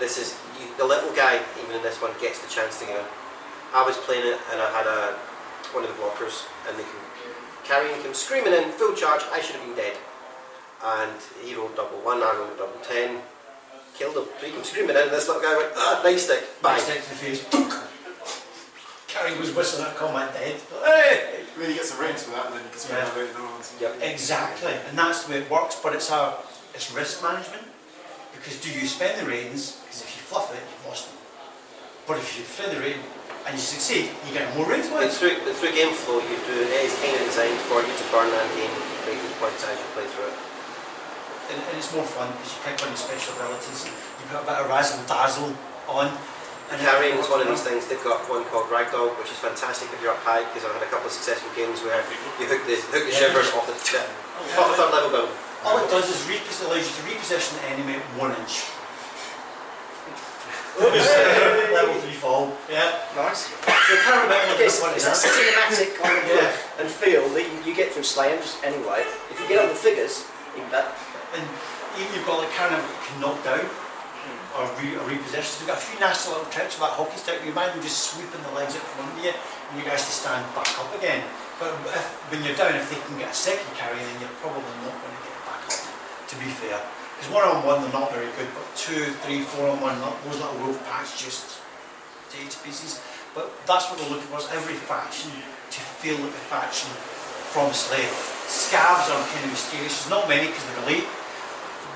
This is, the little guy, even in this one, gets the chance to go. I was playing it and I had one of the blockers, and they can carrying him screaming in full charge. I should have been dead. And he rolled double 1, I rolled double 10, killed him. So he came screaming in, and this little guy went, nice stick, bang. Nice stick to the face. Carrie was whistling at combat dead. Hey! Then you get some range for that, and then you can spend it no one's. Yep. Exactly, and that's the way it works. But it's risk management, because do you spend the reins? Because if you fluff it, you've lost them. But if you spend the rein and you succeed, you get more reins points. Through game flow, it is kind of designed for you to burn and gain rating points as you play through it. And it's more fun because you pick on the special abilities. You put a bit of razzle dazzle on. And carrying is one of these things. They've got one called Ragdoll, which is fantastic if you're up high, because I've had a couple of successful games where you hook the shivers off the third level building. All it does is allows you to reposition the enemy 1 inch. Level 3 fall. Yeah. Nice. So kind of a bit like It's a cinematic kind of look and feel that you get through slayings anyway. If you get on the figures, even better. And even you've got like kind of can knock down or repossessions. We've got a few nasty little tricks with that hockey stick. You imagine just sweeping the legs out from under you and you guys to stand back up again. But when you're down, if they can get a second carry, then you're probably not going to get back up, to be fair. Because 1-on-1 they're not very good, but 2, 3, 4-on-1, those little wolf packs just take to pieces. But that's what we're looking for, is every faction to feel like a faction from Slay. Scavs are kind of mysterious, there's not many because they're elite.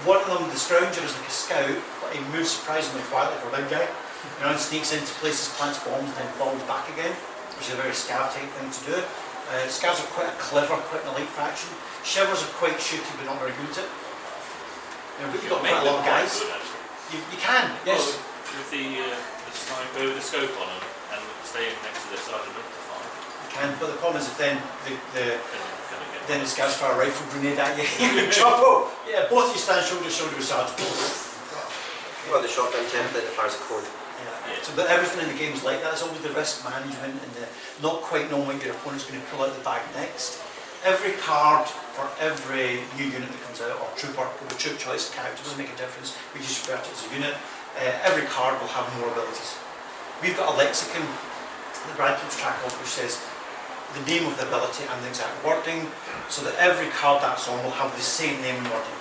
One of them, the Scrounger, is like a scout, but he moves surprisingly quietly for a big guy. You know, and sneaks into places, plants bombs, and then falls back again, which is a very Scav type thing to do. Scavs are quite a clever, quite an elite faction. Shivers are quite shooty, but not very good at it. You know, but you've got quite a lot of guys. You can, yes. Well, with the sniper with the scope on them and staying next to the sergeant up to 5. You can, but the problem is that then the Scavs fire a rifle grenade at you. You're in trouble. Yeah, both you stand shoulder to shoulder with sergeant. You've got the shotgun template that fires a cone. Yeah. So, but everything in the game is like that. It's always the risk management and the not quite knowing what your opponent's going to pull out the bag next. Every card for every new unit that comes out, or trooper, or the troop choice character, doesn't make a difference. We just refer to it as a unit. Every card will have more abilities. We've got a lexicon that Brad keeps track of, which says the name of the ability and the exact wording, so that every card that's on will have the same name and wording.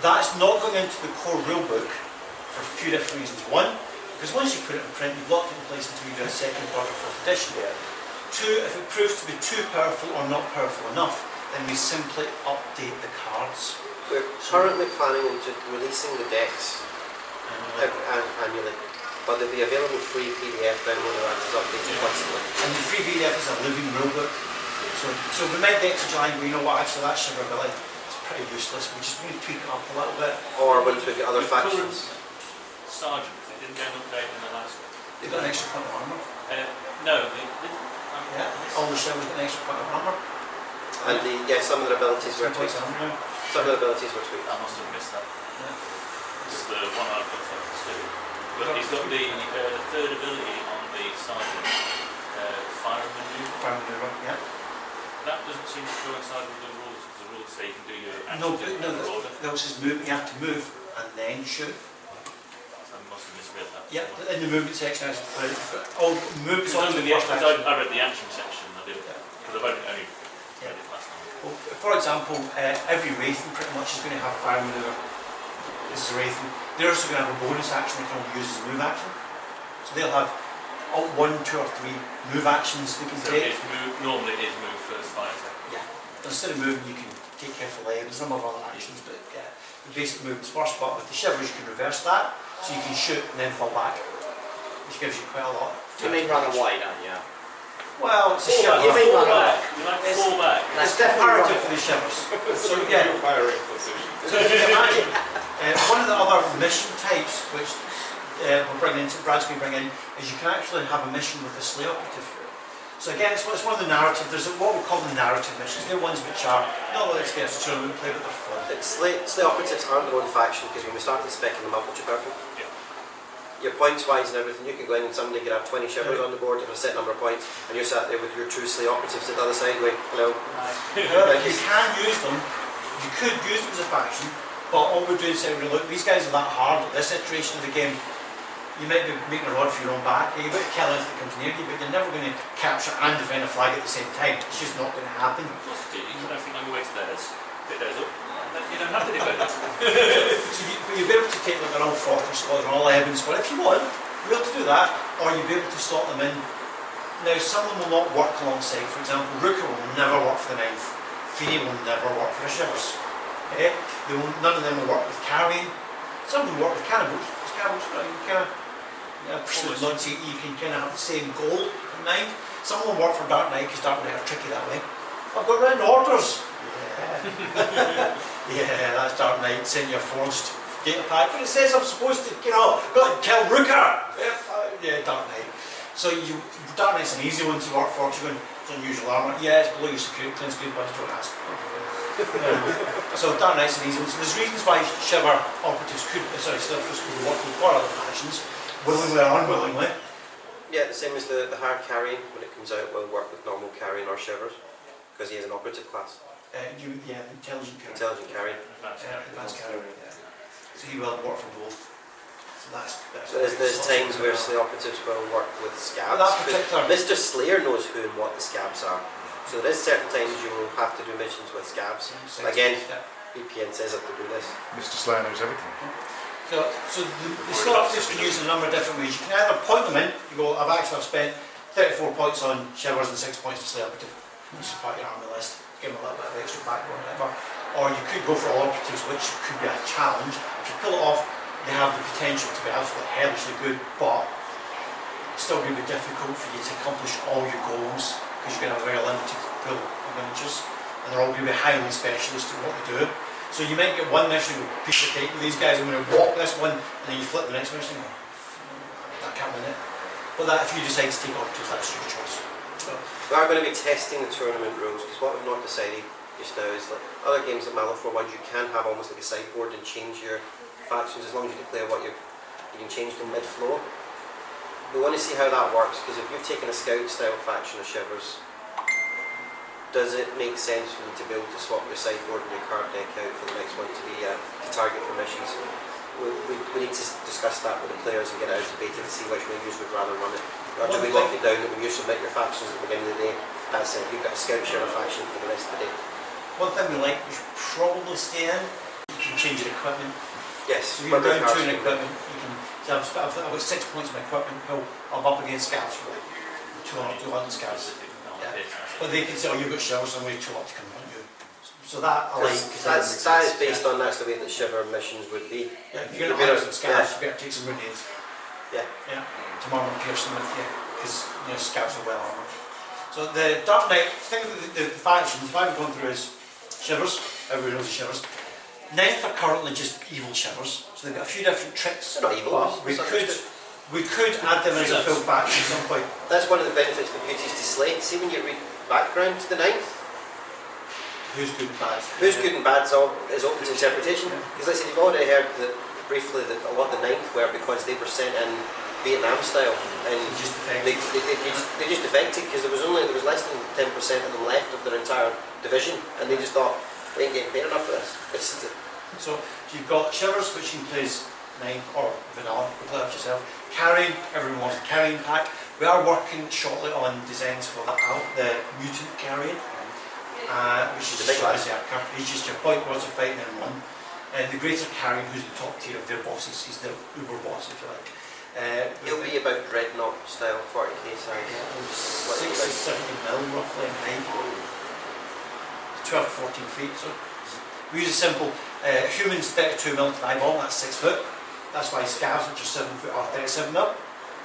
That's not going into the core rulebook for a few different reasons. One, because once you put it in print, you've locked it in place until you do a second, third, or fourth edition. Two, if it proves to be too powerful or not powerful enough, then we simply update the cards. We're currently planning on releasing the decks annually, but they'll be available free PDF download that is updated constantly. And the free PDF is a living rulebook. So we might get to July and we know what actually that shiver ability is pretty useless. We just need to tweak it up a little bit. Or once we've got other factions. Sergeant, they didn't get an update in the last one. They've got an extra point of armour. No, they didn't. Yeah, all the shivers got an extra point of armour. And some of their abilities were tweaked. Some of their abilities were tweaked. I must have missed that. Yeah. It's the one I've got to do. But he's got the third ability on the sergeant, fire maneuver. Fire maneuver, yeah. That doesn't seem to coincide with the rules, because the rules say you can do your No, actions in order. that was his move. You have to move and then shoot. I must have misread that. Yeah, in the movement section, all moves on Because the first action. I read the action section, I didn't, because I've only read it last time. Well, for example, every Wraithen pretty much is going to have fire maneuver. This is a Wraithen. They're also going to have a bonus action they can only use as a move action. So they'll have 1, 2 or 3 move actions they can So take. it's normally it is move first, fire second. Yeah. Instead of moving, you can take careful aim. There's a number of other actions, but yeah, the basic movement's first. But with the shivers, you can reverse that, so you can shoot and then fall back, which gives you quite a lot. You mean run away, don't you? Well, it's a shiver. You mean run away? You like fall back. It's That's definitely comparative right. for the shivers. So yeah. firing position. So if you can imagine, one of the other mission types which we're bringing into, Brad's going to bring in, is you can actually have a mission with a Slay operative. So again, it's one of the narrative, there's what we call the narrative missions. They're ones which are, not let's get us to tournament play, but they're fun. Slay operatives aren't their own faction, because when we started specking them up, which are powerful, your points wise and everything, you can go in and somebody could have 20 shivers on the board for a set number of points, and you're sat there with your 2 Slay operatives at the other side going, hello. You can use them, you could use them as a faction, but all we're doing is saying, look, these guys are that hard at this iteration of the game, You might be making a rod for your own back, you might kill anything that comes near you, but you're never going to capture and defend a flag at the same time. It's just not going to happen. Of course you do. You can everything on your way to theirs. Pick theirs up. You don't have to defend it. So but you'll be able to take like an all 4th squad or all 11 squad if you want. You'll be able to do that, or you'll be able to slot them in. Now, some of them will not work alongside. For example, Rooker will never work for the 9th. Feeney will never work for the Shivers. Okay? None of them will work with Carrion. Some will work with Cannibals. Because Cannibals, you kind of you can kind of have the same goal in mind. Some will work for Dark Knight because Dark Knight are tricky that way. I've got round orders. Yeah, yeah, that's Dark Knight. Send your forged data pack, but it says I'm supposed to, got to kill Rooker. Yeah, Dark Knight. So Dark Knight's an easy one to work for. You're going, it's unusual armour. Yeah, it's below your security clearance, good, but don't ask. So Dark Knight's an easy one. So there's reasons why Shiver operatives Silvers could work with four other factions, willingly or unwillingly. Yeah, the same as the hard carrying when it comes out will work with normal carrying or Shivers because he has an operative class. Intelligent carrying. Intelligent carrying. Advanced carrying. Yeah. So he will work for both. So there's times where the operatives will work with scabs. Mr. Slayer knows who and what the scabs are. So there's certain times you will have to do missions with scabs. Again, VPN says up to do this. Mr. Slayer knows everything. So the slot operatives can use in a number of different ways. You can either point them in, you go, I've spent 34 points on Shivers and 6 points to Slayer operative. This is part of your army list. Give them a little bit of extra backbone or whatever. Or you could go for all operatives, which could be a challenge. If you pull it off, they have the potential to be absolutely hellishly good, but it's still going to be difficult for you to accomplish all your goals because you're going to have a very limited pool of miniatures, and they're all going to be highly specialist in what they do. So you might get one mission with people take these guys are going to walk this one, and then you flip the next mission and go, that can't win it. But that if you decide to take operatives, that's your choice. So, we are going to be testing the tournament rules because what we've not decided just now is that other games like Malifaux ones you can have almost like a sideboard and change your factions as long as you declare what you can change them mid-flow. We want to see how that works because if you've taken a scout style faction of Shivers, does it make sense for you to be able to swap your sideboard and your card deck out for the next one to be to target for missions? We need to discuss that with the players and get it out to beta to see which way you would rather run it. Or do we lock it down that when you submit your factions at the beginning of the day, that's it, you've got a scout Shiver faction for the rest of the day? one thing we like, you should probably stay in, you can change your equipment. Yes, So you're down to an equipment, you can, so I've got 6 points in my equipment, I'm up against scouts, right? 200 scouts. Yeah. But they can say, oh, you've got Shivers, and we're too hot to come on you. So that I like. That is based on that's the way that Shiver missions would be. Yeah, if you're going to have some scouts, you better take some grenades. Yeah. Yeah. Tomorrow and pierce them with you, because scouts are well armoured. So the Dark Knight, think of the factions, what I've gone through is Shivers, everybody knows the Shivers. 9th are currently just evil Shivers, so they've got a few different tricks. They're not evil. We could add them as a full faction at some point. That's one of the benefits of the beauties to slay. See when you read background to the 9th, who's good and bad? Who's good and bad is open to interpretation. Because like I said, you've already heard that briefly that a lot of the 9th were because they were sent in Vietnam style, and they just defected because there was less than 10% of them left of their entire division, and they just thought we ain't getting paid enough for this. So you've got Shivers, which you can play as 9 or vanilla, you play it yourself. Carrying, everyone wants a carrying pack. We are working shortly on designs for the mutant carrying, which is the berserker. He's just your point was of fighting in one. The greater carrying, who's the top tier of their bosses, he's the uber boss, if you like. He'll be about Dreadnought style, 40k size. 60-70 mil roughly in height. 12 to 14 feet. So we use a simple humans 32 mil to the eyeball, that's 6 foot. That's why scavs, which are 7 foot, are 37 mil.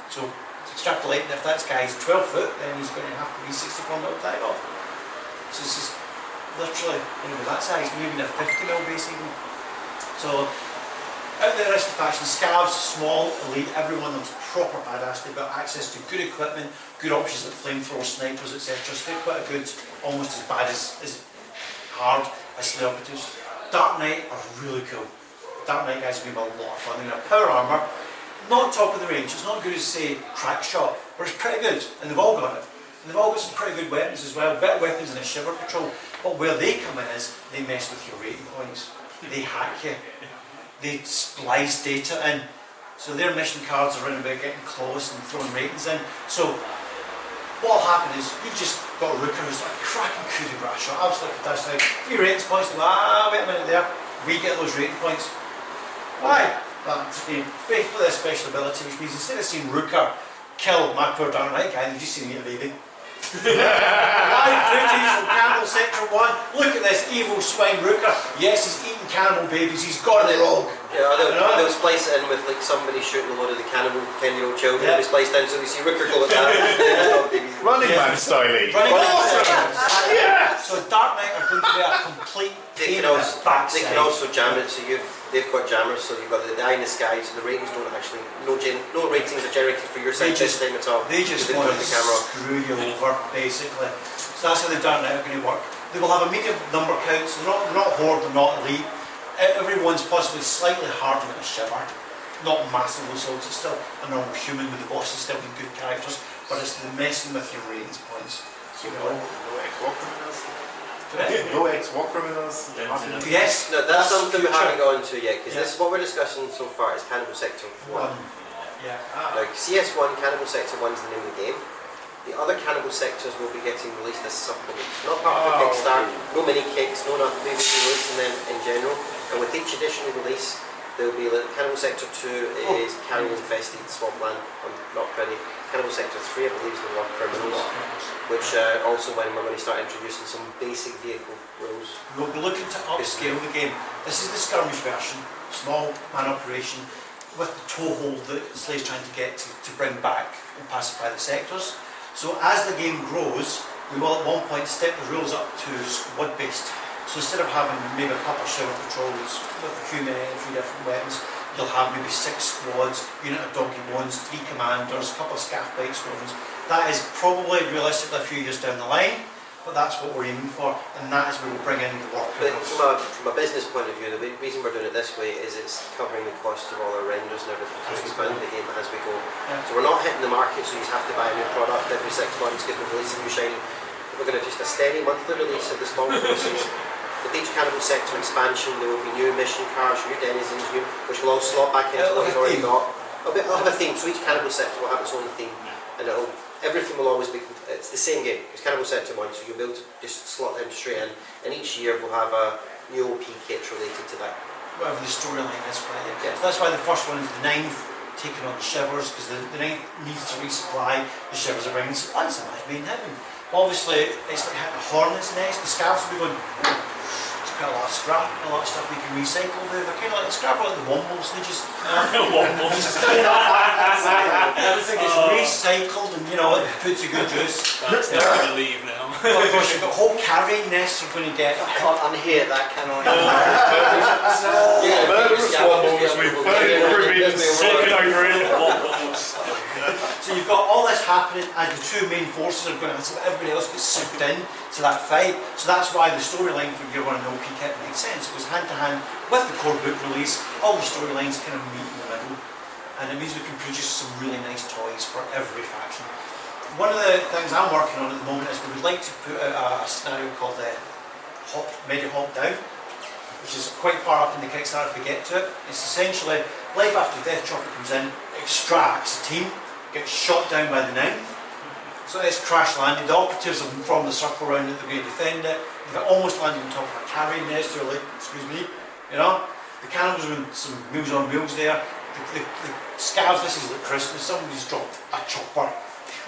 So extrapolating, if that guy's 12 foot, then he's going to have to be 64 mil to the eyeball. So this is literally that size, maybe a 50 mil base even. So out there, the rest of the faction, scavs, small, elite, everyone that's proper badass. They've got access to good equipment, good options like flamethrowers, snipers, etc. So they're quite a good, almost as bad as hard as Slay operatives. Dark Knight are really cool. Dark Knight guys are going to be a lot of fun. They're going to have power armour, not top of the range. It's not good as say crack shot, but it's pretty good, and they've all got it. And they've all got some pretty good weapons as well, better weapons than a Shiver Patrol. But where they come in is they mess with your rating points. They hack you. They splice data in. So their mission cards are around about getting close and throwing ratings in. So what'll happen is you've just got a Rooker who's like cracking coup de grace shot, absolutely fantastic. 3 ratings points, wait a minute there, we get those rating points. Why? That's basically a special ability, which means instead of seeing Rooker kill my poor darn right guy, you've just seen him eat a baby. Live footage from Cannibal Sector 1. Look at this evil swine Rooker. Yes, he's eating cannibal babies, he's got it wrong. Yeah, they'll splice it in with like somebody shooting a load of the cannibal 10-year-old children. Yeah. They splice down so we see Rooker go like that. Running Man style. Running Awesome! Man. Yeah! So Dark Knight are going to be a complete They pain can in the also backside. jam it. So they've got jammers. So you've got the eye in the sky. So the ratings don't actually no ratings are generated for your side this time at all. They just They want turn to the camera off. screw you over, basically. So that's how the Dark Knight are going to work. They will have a medium number count, so they're not horde, they're not elite. Everyone's possibly slightly harder than a shiver. Not massively so, it's still a normal human with the bosses still being good characters, but it's the messing with your ratings points. So no ex-war criminals? Yeah. No ex-war criminals? Yes, No, that's something we future. haven't got into yet because Yeah. this is what we're discussing so far is Cannibal Sector 1. Yeah. Like CS1, Cannibal Sector 1 is the name of the game. The other Cannibal Sectors will be getting released as supplements, not part of the Kickstarter, no mini kicks, no nothing, they will be releasing them in general. And with each additional release, there will be like Cannibal Sector 2 is Carrion Infested Swampland, not pretty. Cannibal Sector 3 I believe is the War Criminals, which also when we're going to start introducing some basic vehicle rules. We'll be looking to upscale the game. This is the Skirmish version, small man operation, with the toehold that Slay's trying to get to bring back and pacify the sectors. So as the game grows, we will at one point step the rules up to squad based. So instead of having maybe a couple of shiver patrols with a few men, 3 different weapons, you'll have maybe 6 squads, unit of doggy bones, 3 commanders, a couple of scaff bike squadrons. That is probably realistically a few years down the line, but that's what we're aiming for, and that is where we'll bring in the work. But from a business point of view, the reason we're doing it this way is it's covering the cost of all our renders and everything to expand the game as we go. Yeah. So we're not hitting the market, so you have to buy a new product every 6 months because we're releasing new shiny. We're going to just a steady monthly release of the small releases. With each Cannibal Sector expansion, there will be new mission cards, new denizens, which will all slot back into what we've already got. It'll have a theme, so each Cannibal Sector will have its own theme, and everything will always be, it's the same game, it's Cannibal Sector 1, so you'll be able to just slot them straight in, and each year we'll have a new OP kit related to that. Whatever the storyline is for it. Yeah. So that's why the first one is the 9th, taking on the Shivers, because the 9th needs to resupply the Shivers are bringing supplies, and that's made in heaven. Obviously, it's like hitting a hornet's nest, the scavs will be going, it's quite a lot of scrap, a lot of stuff we can recycle. They're kind of like the scrap, like the Wombles, they just... everything is recycled and, it puts a good juice. That's not going to leave now. Oh gosh, you've got whole carrying nests you're going to get. I can't unhear that, can I? Murderous Wombles with burning ribbons taken over it. So you've got all this happening as the 2 main forces are going to, so everybody else gets sucked in to that fight. So that's why the storyline for Year 1 and OP kit makes sense. It goes hand to hand with the core book release. All the storylines kind of meet in the middle. And it means we can produce some really nice toys for every faction. One of the things I'm working on at the moment is we would like to put out a scenario called the Mega Hop Down, which is quite far up in the Kickstarter if we get to it. It's essentially life after death. Chopper comes in, extracts a team, gets shot down by the 9th. So it's crash landed. The operatives have formed the circle around it, they're going to defend it. They've almost landed on top of a carrying nest, they're like, excuse me, The cannibals are with some meals on wheels there. The scavs, this is like Christmas, somebody's dropped a chopper.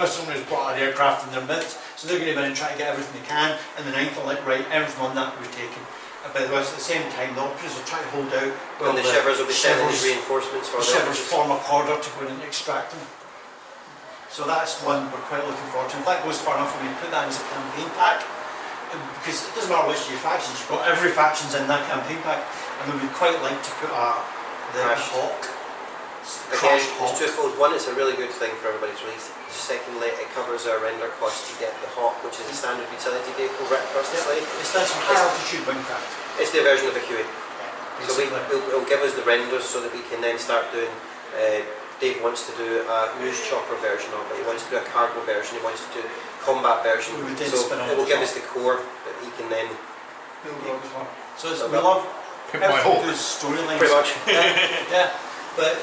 Somebody's brought an aircraft in their midst. So they're going to go in and try to get everything they can. And the 9th are like, right, everything on that we've taken. But at the same time, the operatives will try to hold out. And the Shivers will be sending these reinforcements for the them. Shivers form a corridor to go in and extract them. So that's one we're quite looking forward to. If that goes far enough, we can put that as a campaign pack. Because it doesn't matter which of your factions you've got, every faction's in that campaign pack. And we would quite like to put the Hawk. Again, it's twofold. One, it's a really good thing for everybody to release. Secondly, it covers our render cost to get the Hawk, which is a standard utility vehicle right across the slide. It stands for high altitude wingcraft. It's their version of a QA. Yeah, So it'll give us the renders so that we can then start doing. Dave wants to do a news chopper version of it. He wants to do a cargo version. He wants to do a combat version. So it will give us the core that he can then So we love Pimp my Hawk. storylines. pretty much. Yeah. But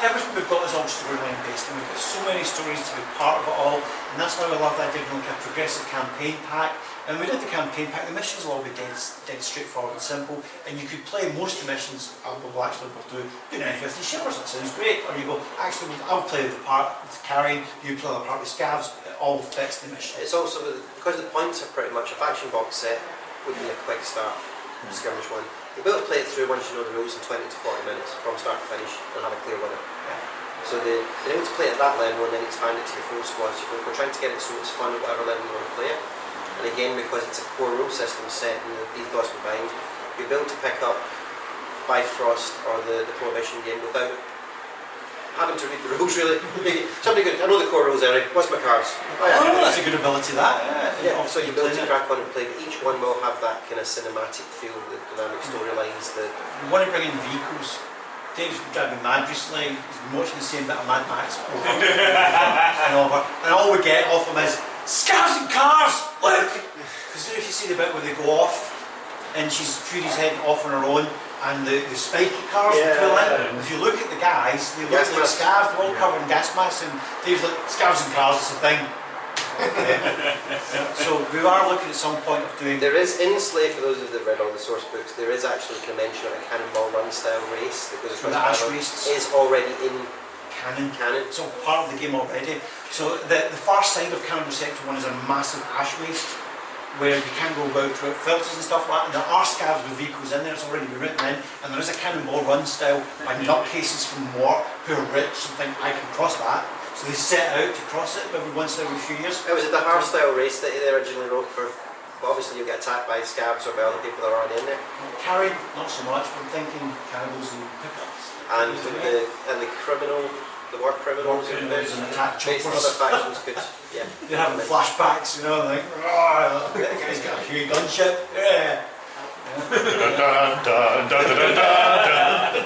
everything we've got is all storyline based, and we've got so many stories to be part of it all, and that's why we love that idea of like a progressive campaign pack. And we did the campaign pack, the missions will all be dead straightforward and simple, and you could play most of the missions. We'll actually do anything with the shippers, that sounds great. Or you go, actually, I'll play the part with carrying, you play the part with scavs, it all fits the mission. It's also, because the points are pretty much a faction box set, would be a quick start, skirmish one. You'll be able to play it through once you know the rules in 20 to 40 minutes, from start to finish, and have a clear winner. Yeah. So they're able to play at that level and then expand it to your full squad. So we're trying to get it so it's fun at whatever level you want to play it. And again, because it's a core rule system set and the ethos behind, you'll be able to pick up Bifrost or the Prohibition game without having to read the rules really. Somebody good, I know the core rules, Eric. What's my cards? Oh, that's a good ability, that. Yeah, so you'll be able to crack on and play, but each one will have that kind of cinematic feel, the dynamic storylines. We want to bring in vehicles. Dave's been driving mad recently. He's been watching the same bit of Mad Max over and over. And all we get off him is scavs and cars! Look! Because if you see the bit where they go off and Fury's heading off on her own and the spiky cars pull in. If you look at the guys, they look like scavs, they're all covered in gas masks, and Dave's like, scavs and cars, it's a thing. So we are looking at some point of doing... There is in SLA, for those of you that read all the source books, there is actually a mention of a Cannibal run style race that goes the Ash race is already in canon. It's all part of the game already. So the far side of Cannibal Sector 1 is a massive ash waste where you can go about through filters and stuff like that, and there are scavs with vehicles in there, it's already been written in, and there is a Cannonball run style by nutcases from war who are rich and think I can cross that. So they set out to cross it every once in every few years. It was the hard style race that they originally wrote for, but obviously you'll get attacked by scavs or by other people that are already in there. Carried, not so much, but I'm thinking cannibals and pickups. And the criminal, the war criminals and attack based on choppers. other factions could, They're having flashbacks, you know, like, oh, that guy's got a huge gunship, yeah.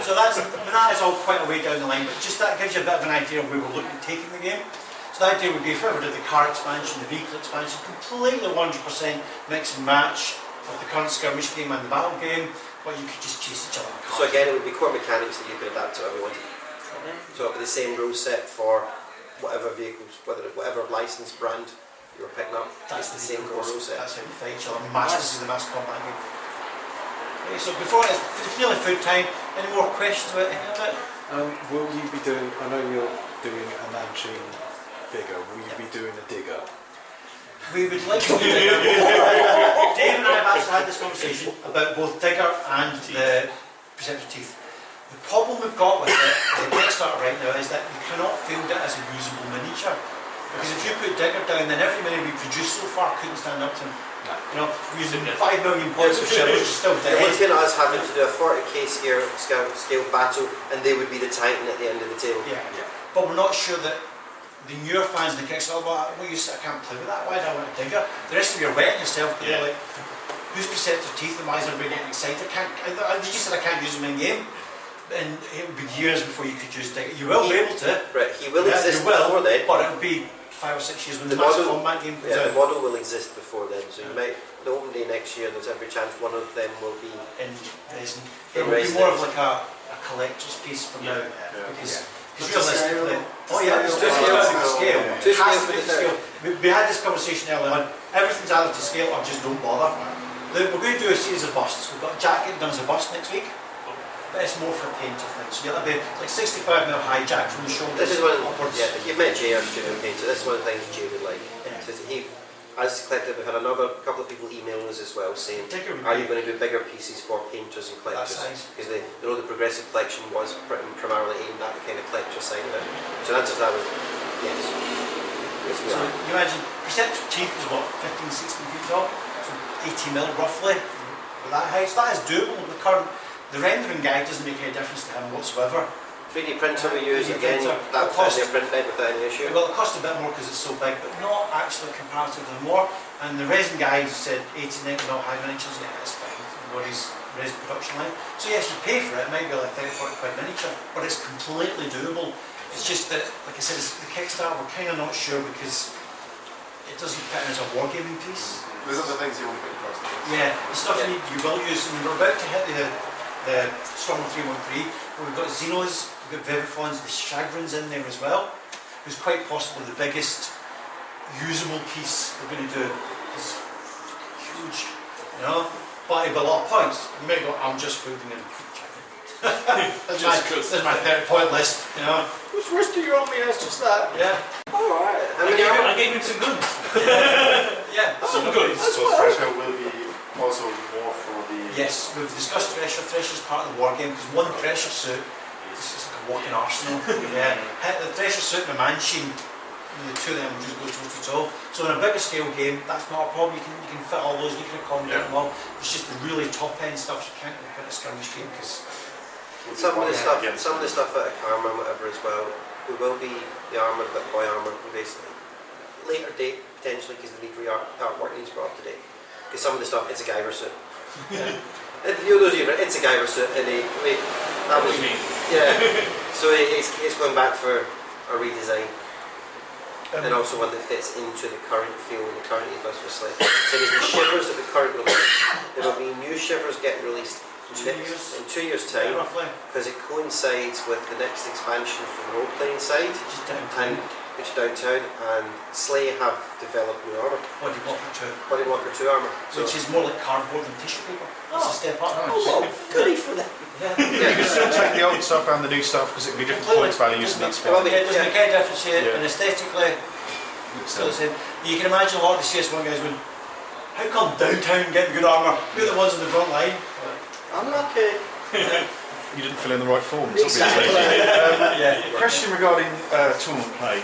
So that is all quite a way down the line, but just that gives you a bit of an idea of where we're looking at taking the game. So the idea would be if we ever did the car expansion, the vehicle expansion, completely 100% mix and match with the current skirmish game and the battle game, but you could just chase each other in cars. So again, it would be core mechanics that you could adapt to whatever you wanted. So it would be the same rule set for whatever vehicles, whatever licensed brand you were picking up. That's the same core rule set. That's how you fight each other. This is the mass combat game. Okay, so before it's nearly food time, any more questions about any of it? Will you be doing, I know you're doing a Nanching figure, will you be doing a digger? We would like to do that. Dave and I have actually had this conversation about both Digger and the Perceptor Teeth. The problem we've got with it, the Kickstarter right now, is that you cannot field it as a usable miniature. Because if you put Digger down, then every mini we produced so far couldn't stand up to him. You know, we're using 5 million points of shivers, it's still dead. It would be us having to do a 40k scale battle, and they would be the Titan at the end of the table. Yeah. But we're not sure that the newer fans in the Kickstarter, I can't play with that, why do I want a Digger? The rest of you are wetting yourself, because you're like, who's Perceptor Teeth and why is everybody getting excited? You just said I can't use them in game. And it would be years before you could use Digger. You will be able to. Right, he will exist before then. But it will be 5 or 6 years when the mass combat game comes out. The model will exist before then, so you might, the open day next year, there's every chance one of them will be in resin. It will be more of like a collector's piece from now. Because realistically, it's to scale. We had this conversation earlier on. Everything's either to scale or just don't bother. We're going to do a series of busts. We've got a jacket done as a bust next week. But it's more for paint of things. So you'll have like 65mm high jack from the shoulders. This is one. Upwards. You've met Jay, our student painter. This is one of the things Jay would like. So as collective, we've had couple of people emailing us as well saying, are you going to do bigger pieces for painters and collectors? Because they know the progressive collection was primarily aimed at the kind of collector side of it. So the answer to that was yes. Yes, we are. You imagine, Perceptor Teeth is what, 15, 16 feet tall? So 80mm roughly, with that height. So that is doable with the current. The rendering guide doesn't make any difference to him whatsoever. 3D printer we use, 3D again, printer. that fits their print bed without any issue. Well, it costs a bit more because it's so big, but not actually comparatively more. And the resin guide said 80, 90mm high miniatures, yeah, that's fine. What his resin production line. So yes, you pay for it, it might be like 30, 40 quid miniature, but it's completely doable. It's just that, like I said, the Kickstarter, we're kind of not sure because it doesn't fit in as a wargaming piece. There's other things you want to put across the list. Yeah, the stuff you will use, and we're about to hit the Storm 313, where we've got Xenos, we've We've got Vivifons, the Shagrins in there as well, who's quite possibly the biggest usable piece we're going to do. It's huge, you know, but it'll be a lot of points. You might go, I'm just fooding him. That's my 30-point list, you know. Which rest of your army has just that? Yeah. Alright. I gave him some guns. Yeah. Some guns. So Thresher will be also more for the... Yes, we've discussed Thresher. Thresher's part of the war game because one Thresher suit is just like a walking arsenal. Yeah. The Thresher suit and a man-machine, the two of them just go toe to toe. So in a bigger scale game, that's not a problem. You can fit all those, you can accommodate them all. It's just the really top end stuff you can't put in a skirmish game because Some of the stuff out of armour and whatever as well, we will be the armour, the boy armour, basically. Later date, potentially, because the lead artwork needs brought up to date. Because some of the stuff, it's a Guyver suit. It's a Guyver suit, and that was, yeah. So it's going back for a redesign. And also one that fits into the current feel and the current ethos for Slay. So there's the shivers that we currently release. There will be new shivers getting released in 2 years' time, because it coincides with the next expansion for the role-playing side, which is downtown, and Slay have developed new armour. Body Walker 2. Body Walker 2 armour. Which is more like cardboard than tissue paper. It's a step up. Oh, well, goody for them. Yeah. You can still take the old stuff and the new stuff because it'll be different points values and that's fine. It doesn't make any difference here, Yeah. and aesthetically, it's still the same. You can imagine a lot of the CS1 guys going, how come downtown getting good armour? We're the ones in the front line. Unlucky. You didn't fill in the right forms, Exactly. obviously. Question regarding tournament play.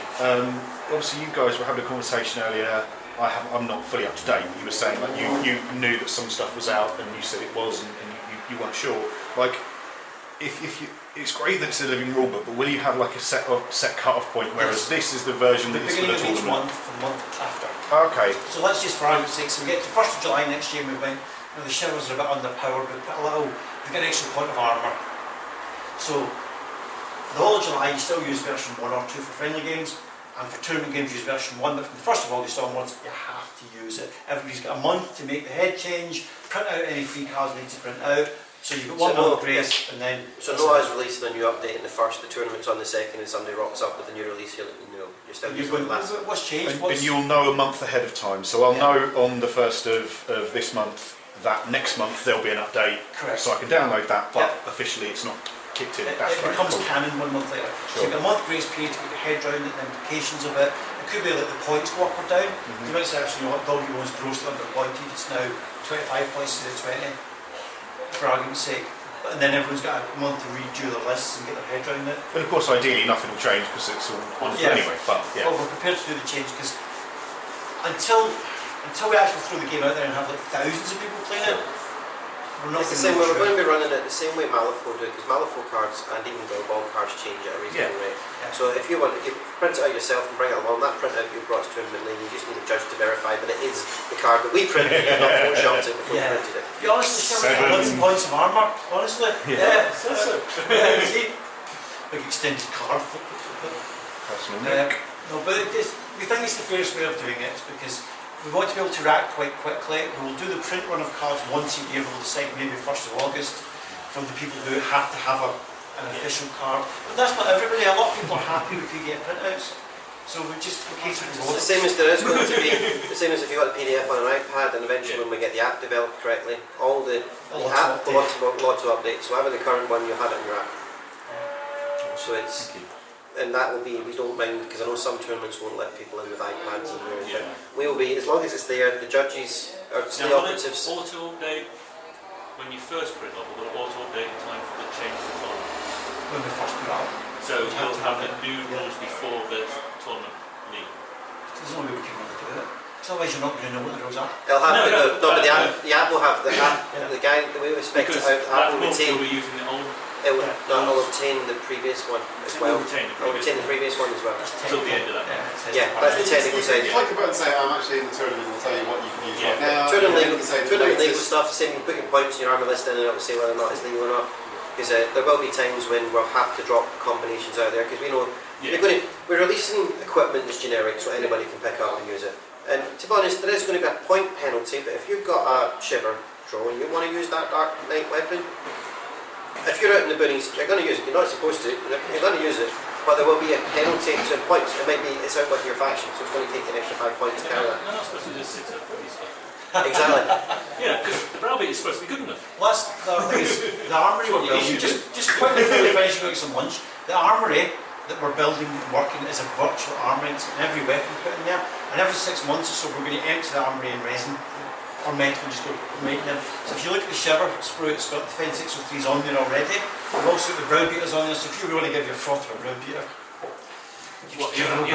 Obviously, you guys were having a conversation earlier. I'm not fully up to date. You were saying like you knew that some stuff was out, and you said it was, and you weren't sure. Like, if you, it's great that it's a living rulebook, but will you have like a set cut-off point? Whereas this is the version that is for the beginning of each tournament. month for the month after. Okay. So let's just for argument's sake, so we get to 1st of July next year, we went, the shivers are a bit underpowered, we put a little, we get an extra point of armour. So, for the whole of July, you still use version 1 or 2 for friendly games, and for tournament games, use version 1, but from the 1st of August onwards, you have to use it. Everybody's got a month to make the head change, print out any free cards we need to print out, so you've got 1 month grace, and then... So Noah's releasing a new update in the 1st, the tournament's on the 2nd, and somebody rocks up with a new release, you're still using the last one. What's changed? And you'll know a month ahead of time, so I'll know on the 1st of this month that next month there'll be an update. Correct. So I can download that, but officially it's not kicked in. It That's great. becomes Cool. canon 1 month later. So you've got a month grace period to get your head around it, the implications of it. It could be like the points go up or down. You might say, actually, you know what, Doggy was grossly underpointed, it's now 25 points to the 20, for argument's sake. And then everyone's got a month to redo their lists and get their head around it. But of course, ideally nothing will change because it's all wonderful anyway. But yeah. Well, we're prepared to do the change because until we actually throw the game out there and have like thousands of people playing it, we're not It's the same way, we're going to be running it the same way Malifaux do, because Malifaux cards and even the ball cards change at a reasonable rate. Yeah. So if you want to print it out yourself and bring it along, that printout you brought us to Tournament Lane, you just need a judge to verify that it is the card that we printed, not photoshopped it before we printed it. be honest, the shivers are 1 points of armour, honestly. Yeah. See? Big extended card. Personal No, but we think it's the fairest way of doing it because we want to be able to react quite quickly. We will do the print run of cards once a year. We'll decide maybe 1st of August for the people who have to have an official card. But that's not everybody. A lot of people are happy with PDF printouts. So we just case of It's the same as there is going to be, the same as if you got a PDF on an iPad, and eventually when we get the app developed correctly, all the app, lots of updates. So whatever the current one, you'll have it in your app. So it's... And that will be, we don't mind, because I know some tournaments won't let people in with iPads and everything. We will be, as long as it's there, the judges, or the operatives... Auto update, when you first print up, will auto update in time for the change to tournament? when we first put out. So you'll have the new rules before the tournament league? There's no way we can really do it. Because otherwise you're not going to know what the rules are. It'll have No, but the app will have the app. The guy, the way we expect it out, the app will retain. We're using the old. It will, no, it'll obtain the previous one as well. It'll retain the previous one as well. Till the end of that. Yeah, that's the technical side. You click about and say, I'm actually in the tournament, it'll tell you what you can use right now. Tournament legal latest. stuff, the same, you put your points in your armour list in and it will say whether or not it's legal or not. Because there will be times when we'll have to drop combinations out there, because we know we're releasing equipment that's generic so anybody can pick up and use it. And to be honest, there is going to be a point penalty, but if you've got a shiver draw and you want to use that Dark Knight weapon, If you're out in the boonies, you're going to use it. You're not supposed to. You're going to use it, but there will be a penalty to points. It might be it's out with your faction, so it's going to take an extra 5 points to carry that. They're not supposed to just sit up for these stuff. Exactly. Yeah, because the browbeat is supposed to be good enough. Last the other thing is the armory we're building. Just quickly before we finish, we'll get some lunch. The armory that we're building and working is a virtual armory. It's got every weapon put in there, and every 6 months or so we're going to empty the armory in resin or metal and just go making them. So if you look at the shiver sprue, it's got the Fen 603s on there already. We've also got the browbeaters on there. So if you really give your froth or a browbeater. What, you you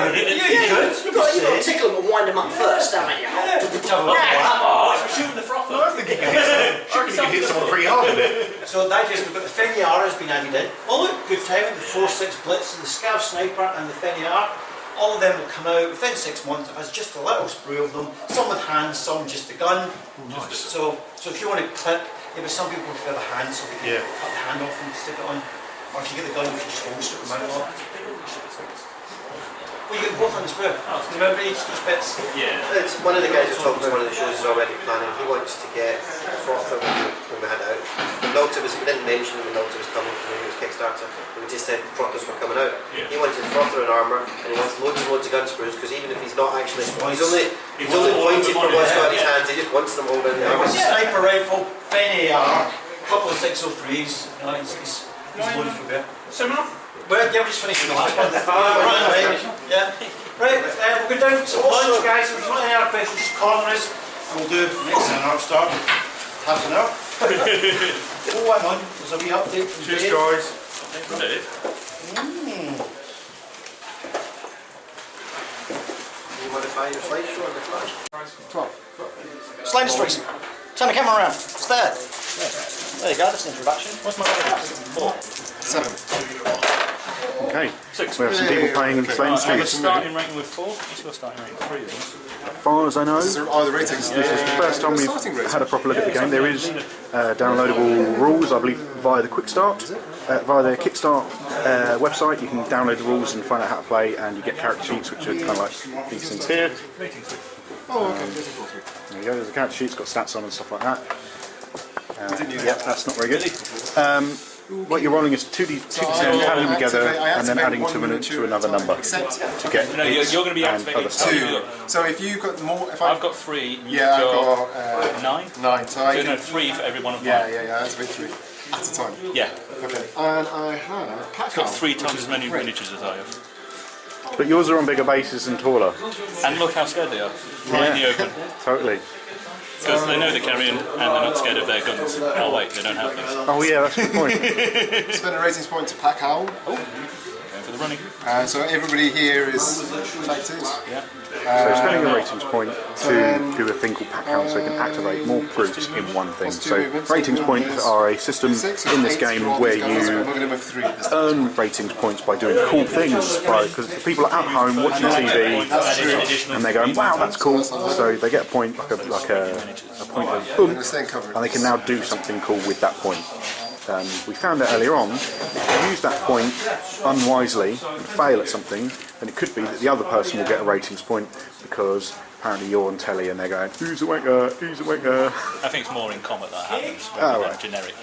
could. You've got to tickle them and wind them up first, haven't you? we're shooting the froth up. I think you can hit someone pretty hard with it. So that is, we've got the Feniara has been added in. Oh look, good timing, the 4.6 Blitz and the Scav Sniper and the Feniara. All of them will come out within 6 months as just a little sprue of them. Some with hands, some just the gun. Nice. So if you want to clip, but some people prefer the hand so they can cut the hand off and stick it on. Or if you get the gun, you can just always strip them out a lot. Well, you get both on the sprue. Remember each bits? Yeah. It's one of the guys who's talking about one of the shows is already planning. He wants to get a frother when we had out. When Milton was, we didn't mention when Milton was coming because he was Kickstarter. We just said frothers were coming out. Yeah. He wants his frother and armour, and he wants loads and loads of gun sprues because even if he's not actually, he's only pointed for what's got in his hands. He just wants them all in the armour. Sniper rifle, Feniara, a couple of 603s. He's loaded for bear. Similar? Well, yeah, we're just finishing the last one. Right, yeah. Right, we'll go down for some lunch, guys. If you've got any other questions, just corner us, and we'll do next an hour start. Half an hour. Oh, hang on. There's a wee update from Cheers, Dave. guys. Dave. You modify your slideshow on the flash? Slide strings. Turn the camera around. It's there. There you go, that's an introduction. What's my number? 4. 7. Okay, 6. we have some people playing Slaying I was Streets. starting ranking with 4. Just got starting ranking 3 of them. As far as I know, These are the ratings. this is the first time we've had a proper look at the game. There is downloadable rules, I believe, via the Quick Start, via the Kickstart website. You can download the rules and find out how to play, and you get character sheets, which are kind of like these things here. Oh, okay. There you go. There's a character sheet. It's got stats on and stuff like that. Yep, that's not very good. What you're rolling is 2d10, adding them together, and then adding to another number to get No, you're going to be and activating other stuff. 2. So if you've got more, if I've got 3. yeah, I've got got 9. 9. So I So no, can, 3 for every one of yeah, mine. that's a victory at a time. Yeah. Okay. And I have I've got 3 times as many miniatures as I have. But yours are on bigger bases and taller. And look how scared they are. Right in the open. Totally. Because they know they're carrying and they're not scared of their guns. Oh wait, they don't have those. Oh yeah, that's a good point. spend a ratings point to pack Howl. Going for the running. So everybody here is affected. Yeah. So spending a ratings point to do a thing called pack count, so you can activate more groups in one thing. So ratings points are a system in this game where you I'm going to move 3 this time. earn ratings points by doing cool things. Because people are at home watching TV and they're going, "Wow, that's cool!" So they get a point, like a point of boom, and they can now do something cool with that point. We found out earlier on, if you use that point unwisely and fail at something, then it could be that the other person will get a ratings point because apparently you're on telly and they're going, "Who's a wanker? Who's a wanker?" I think it's more in combat that happens Oh, rather than right. generic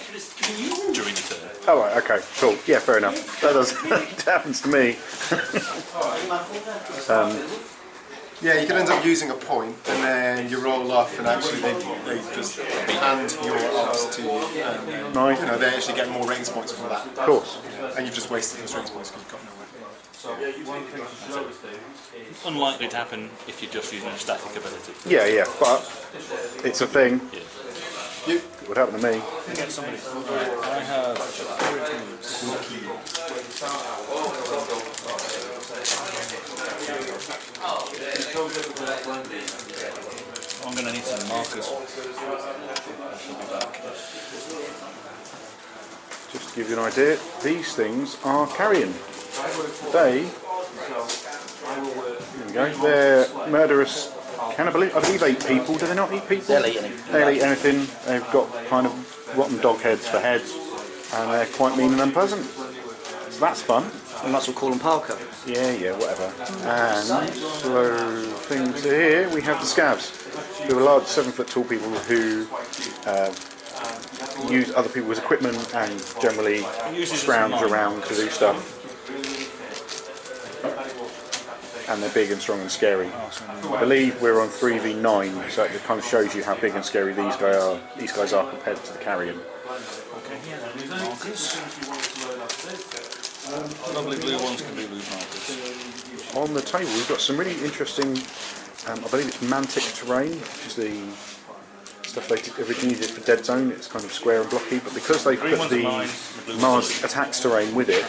during the turn. Oh right, okay, cool. Yeah, fair enough. That does that happens to me. Yeah, you can end up using a point and then you roll off and actually they just hand your arms to you and then, Nice. you know, they actually get more ratings points for that. Of course. And you've just wasted those ratings points because you've got nowhere. Unlikely to happen if you're just using a static ability. Yeah, but it's a thing. Yeah. It would happen to me. Get somebody. I have 3 I'm going to need some markers. I shall be back. Just to give you an idea, these things are carrion. There we go. They're murderous cannibal. I believe 8 people. Do they not eat people? They'll eat anything. They'll eat anything. They've got kind of rotten dog heads for heads, and they're quite mean and unpleasant. So that's fun. We might as well call them Parker. Yeah, whatever. And so things here, we have the scavs, who are large 7-foot tall people who use other people's equipment and generally scrounge around to do stuff. And they're big and strong and scary. I believe we're on 3v9, so it kind of shows you how big and scary these guys are compared to the Carrion. Lovely blue ones can be blue markers. On the table we've got some really interesting, I believe it's Mantic terrain, which is the stuff they originally did for Dead Zone. It's kind of square and blocky, but because they've put the Mars attacks terrain with it,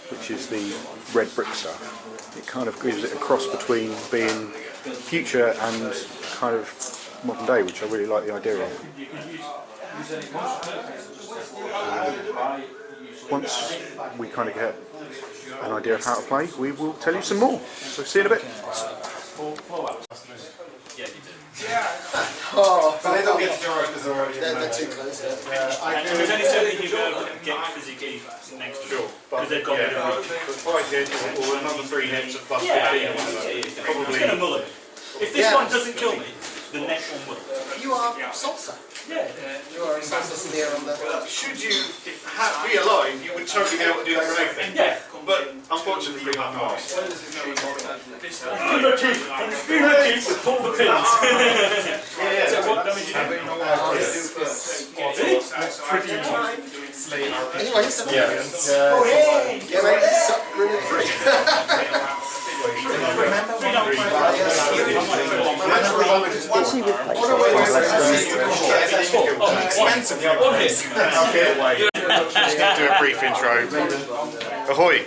which is the red brick stuff, it kind of gives it a cross between being future and kind of modern day, which I really like the idea of. Once we kind of get an idea of how to play, we will tell you some more. So see you in a bit. Oh, But they don't get to charge because they're already they're too close. And there's only so many you get physically next to Sure. because they've got rid of reach. 5 hits or another 3 hits at plus 15 or whatever. It's going to mull me. If this one doesn't kill me, the next one will. You are salsa. Yeah. You are a salsa steer on the. Should you be alive, you would totally be able to do that grenade thing. Yeah. But unfortunately, you have not. With all the pins. So what damage you do? Anyway, so get ready to suck grenade free. Just going to do a brief intro. Ahoy!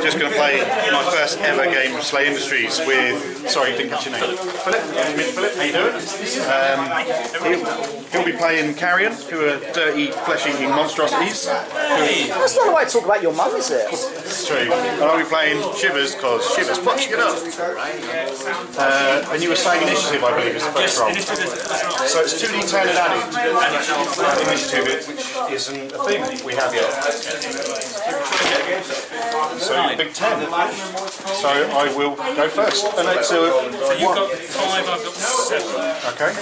Just going to play my first ever game of Slay Industries with, sorry, didn't catch your name. Philip, how you doing? He'll be playing Carrion, who are dirty, flesh-eating monstrosities. That's not the way to talk about your mum, is it? It's true. And I'll be playing Shivers, because Shivers fucks it up. And you were saying Initiative, I believe, is the first roll. So it's 2d10 and added. Initiative, which isn't a thing we have yet. So big 10. So I will go first. And it's So you've got 5, I've got 7. okay.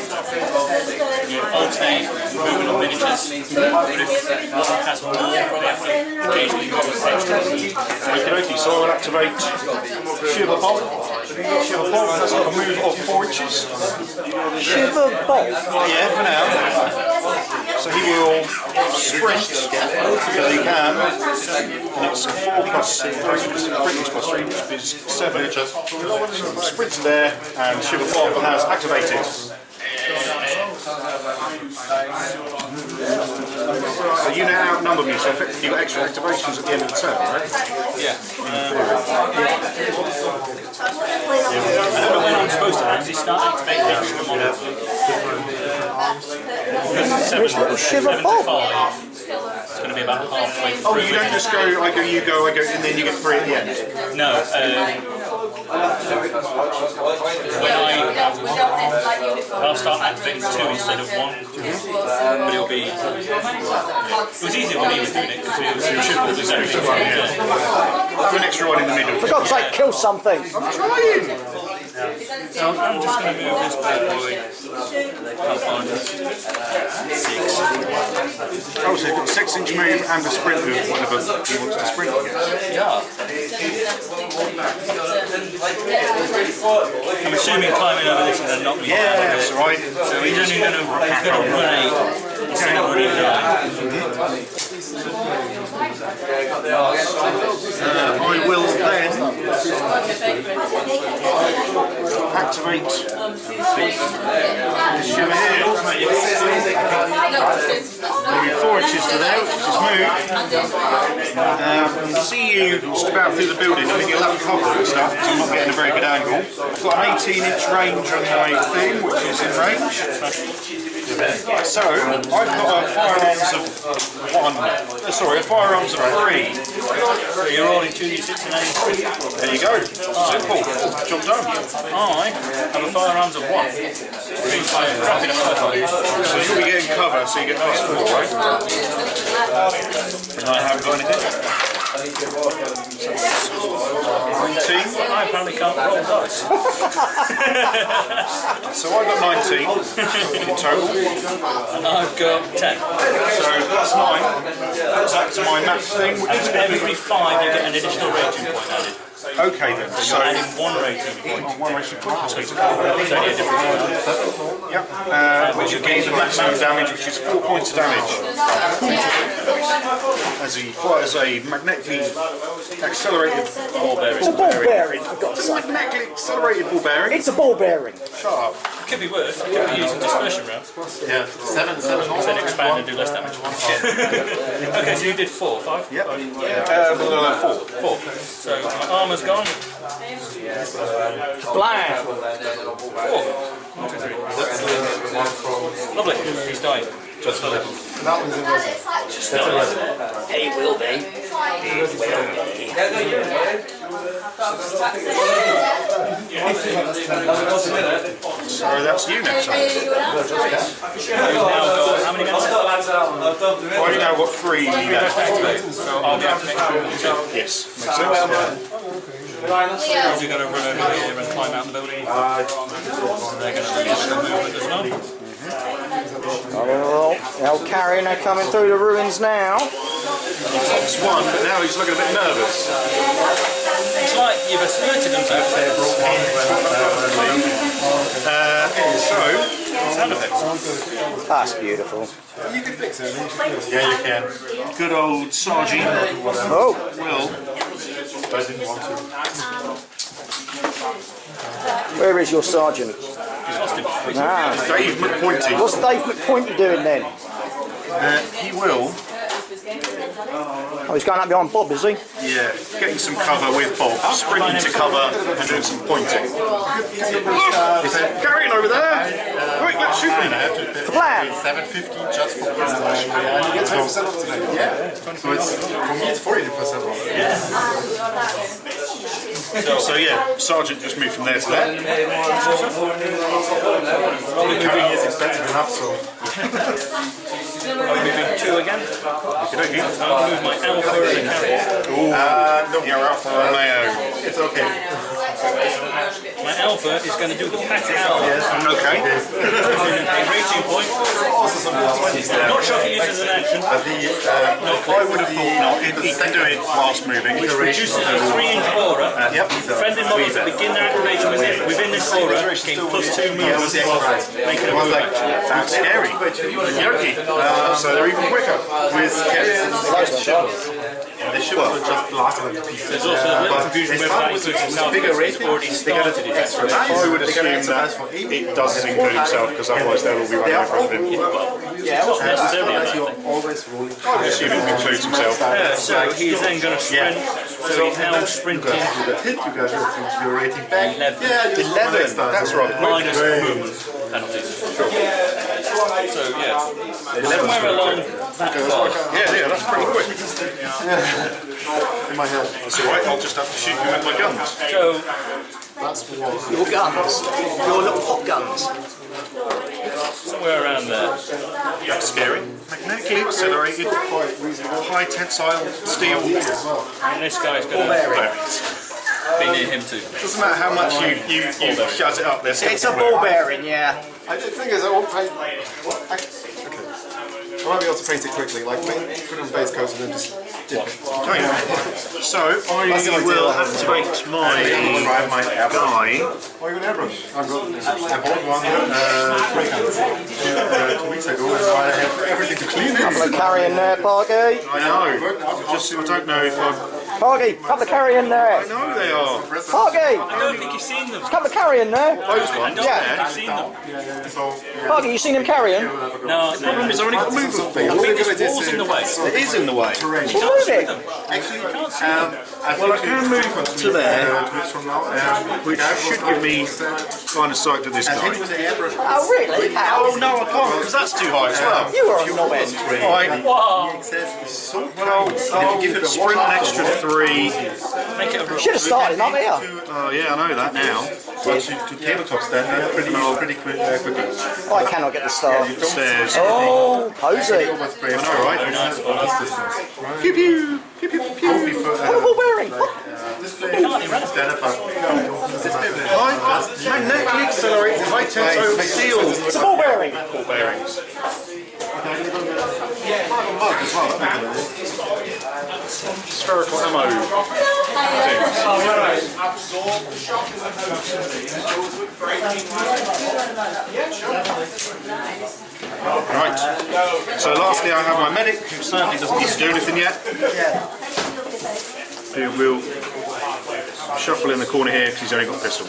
You alternate movement on miniatures. But if one has more, occasionally moves extra. Okay, so I will activate Shiver Bolt. Shiver Bolt has got a move of 4 inches. Shiver bolt. Yeah, for now. So he will sprint so he can. And it's 4 plus 3, plus 3, which is 7 inches. Sprint there, and Shiver Bolt has activated. So you now outnumber me, so effectively you've got extra activations at the end of the turn, right? Yeah. I don't know when I'm supposed to actually start activating the extra model. Because it's 7 to 5. It's going to be about halfway through. Oh, you don't just go, I go, and then you get 3 at the end? No. I'll start activating 2 instead of 1. But it'll be. It was easier when he was doing it because it was triple the zone. Have an extra one in the middle. For God's sake, kill something. I'm trying! So I'm just going to move this bad boy. Pathfinder. 6. Oh, so you've got a 6-inch move and a sprint move, whatever he wants to sprint against. Yeah. I'm assuming climbing over this is going to knock me down. Yeah, that's right. So he's only going to run 8 instead of running 9. I will then activate the shiver here. There'll be 4 inches to there, which is move. See you just about through the building. I mean, you'll have cover and stuff because I'm not getting a very good angle. I've got an 18-inch range on my thing, which is in range. So, I've got a firearms of 1. Sorry, a firearms of 3. So you're rolling 2d6 and 8. There you go. Simple. Job done. I have a firearms of 1. I'm dropping a 5. So you'll be getting cover, so you get plus 4, right? And I haven't got anything. I apparently can't roll dice. So I've got 19 in total. And I've got 10. So that's 9. That's my maths thing. Every 5 you get an additional raging point added. Okay then. So you're adding 1 raging point. One ratio point. So it's only a difference. Yep. Which you gain the maximum damage, which is 4 points of damage. As he fires a magnetically accelerated ball bearing. It's a ball bearing, for God's sake. Magnetically accelerated ball bearing. It's a ball bearing. Shut up. It could be worse. It could be using dispersion rounds. Yeah, 7. Then expand and do less damage. Okay, so you did 4, 5? Yep. 4. 4. So my armour's gone. Blam. 4. 1, 2, 3. Lovely. He's dying. Just a level. That was a He will be. He will be. So that's you next time. We've now got how many guns? Well, I've now got 3. So I'll be able to make sure 2. Yes, makes sense. You're going to run over here and climb out the building. They're going to get the movement as well. Oh, the old carrier coming through the ruins now. He's won, but now he's looking a bit nervous. It's like you've asserted himself. Sound effects. That's beautiful. You can fix it. Yeah, you can. Good old Sergeant Oh, Will. I didn't want to. where is your sergeant? Ah, Dave McPointy. what's Dave McPointy doing then? He will. Oh, he's going up behind Bob, is he? Yeah, getting some cover with Bob, sprinting to cover and doing some pointing. Carrying over there! Quick, let's shoot him! Blam! 750 just for presentation. And you get 20% off today. Yeah. So it's, for me, it's 40% off. So yeah, Sergeant just moved from there to there. Carrying is expensive enough, so. Are we moving 2 again? I'll move my Alpha and a carrier. No, you're Alpha Romeo. It's okay. My Alpha is going to do the pack out. Okay. A raging point. Not sure if he uses an action. I would have thought not. He can do it whilst moving. Which produces a 3-inch aura. Friendly models that begin their activation within this aura gain +2 movement. Make it a move action. That's scary. Yoki. So they're even quicker. With they should have just blasted them to pieces. There's also a little confusion whether that includes himself because he's already started it. I would assume that it does include himself because otherwise they'll all be running in front of him. Not necessarily a bad thing. Always rolling. I would assume it includes himself. So he's then going to sprint. So he's now sprinting. Hit you guys with your rating back. 11. Yeah, 11. That's right. Minus movement penalties. So yeah, somewhere along that far. Yeah, that's pretty quick. in my head. That's alright, I'll just have to shoot him with my guns. So That's what. Your guns. Your little pop guns. somewhere around there. That's scary. Magnetically accelerated, high tensile steel. And this guy's going to be near him too. Doesn't matter how much you shut it up, there's It's a ball bearing, yeah. The thing is, I won't paint. I won't be able to paint it quickly. Like, put it on base coat and then just dip it. Okay. So I will activate my guy. Oh, you got an airbrush? I bought one 2 weeks ago, and I have everything to clean Couple of it. carry in there, Parky. I know. I don't know if I'm. Parky, couple of carry in there. I know they are. Parky, I don't think you've seen them. couple of carry in there. Those ones. Yeah. You've seen them. So, Parky, you seen him carrying? No, The problem is I've only got to move them. I think this wall's in the way. It is in the way. Well, move it. Well, I can move to there, which should give me line of sight to this guy. Oh, really? Oh no, I can't because that's too high as well. You are a knobhead. Right. I'll give it sprint an extra 3. Make it a Should have started him up here. Oh yeah, I know that now. once you do tabletop stand, pretty quickly. Oh, I cannot get the star. Stairs. Oh, posy. I know, right? Pew pew pew pew pew pew. Sorry. Magnetically accelerated high tensile steel. It's a ball bearing. Ball bearings. Spherical ammo. Right. So lastly, I have my medic, who certainly doesn't need to do anything yet. Who will shuffle in the corner here because he's only got a pistol.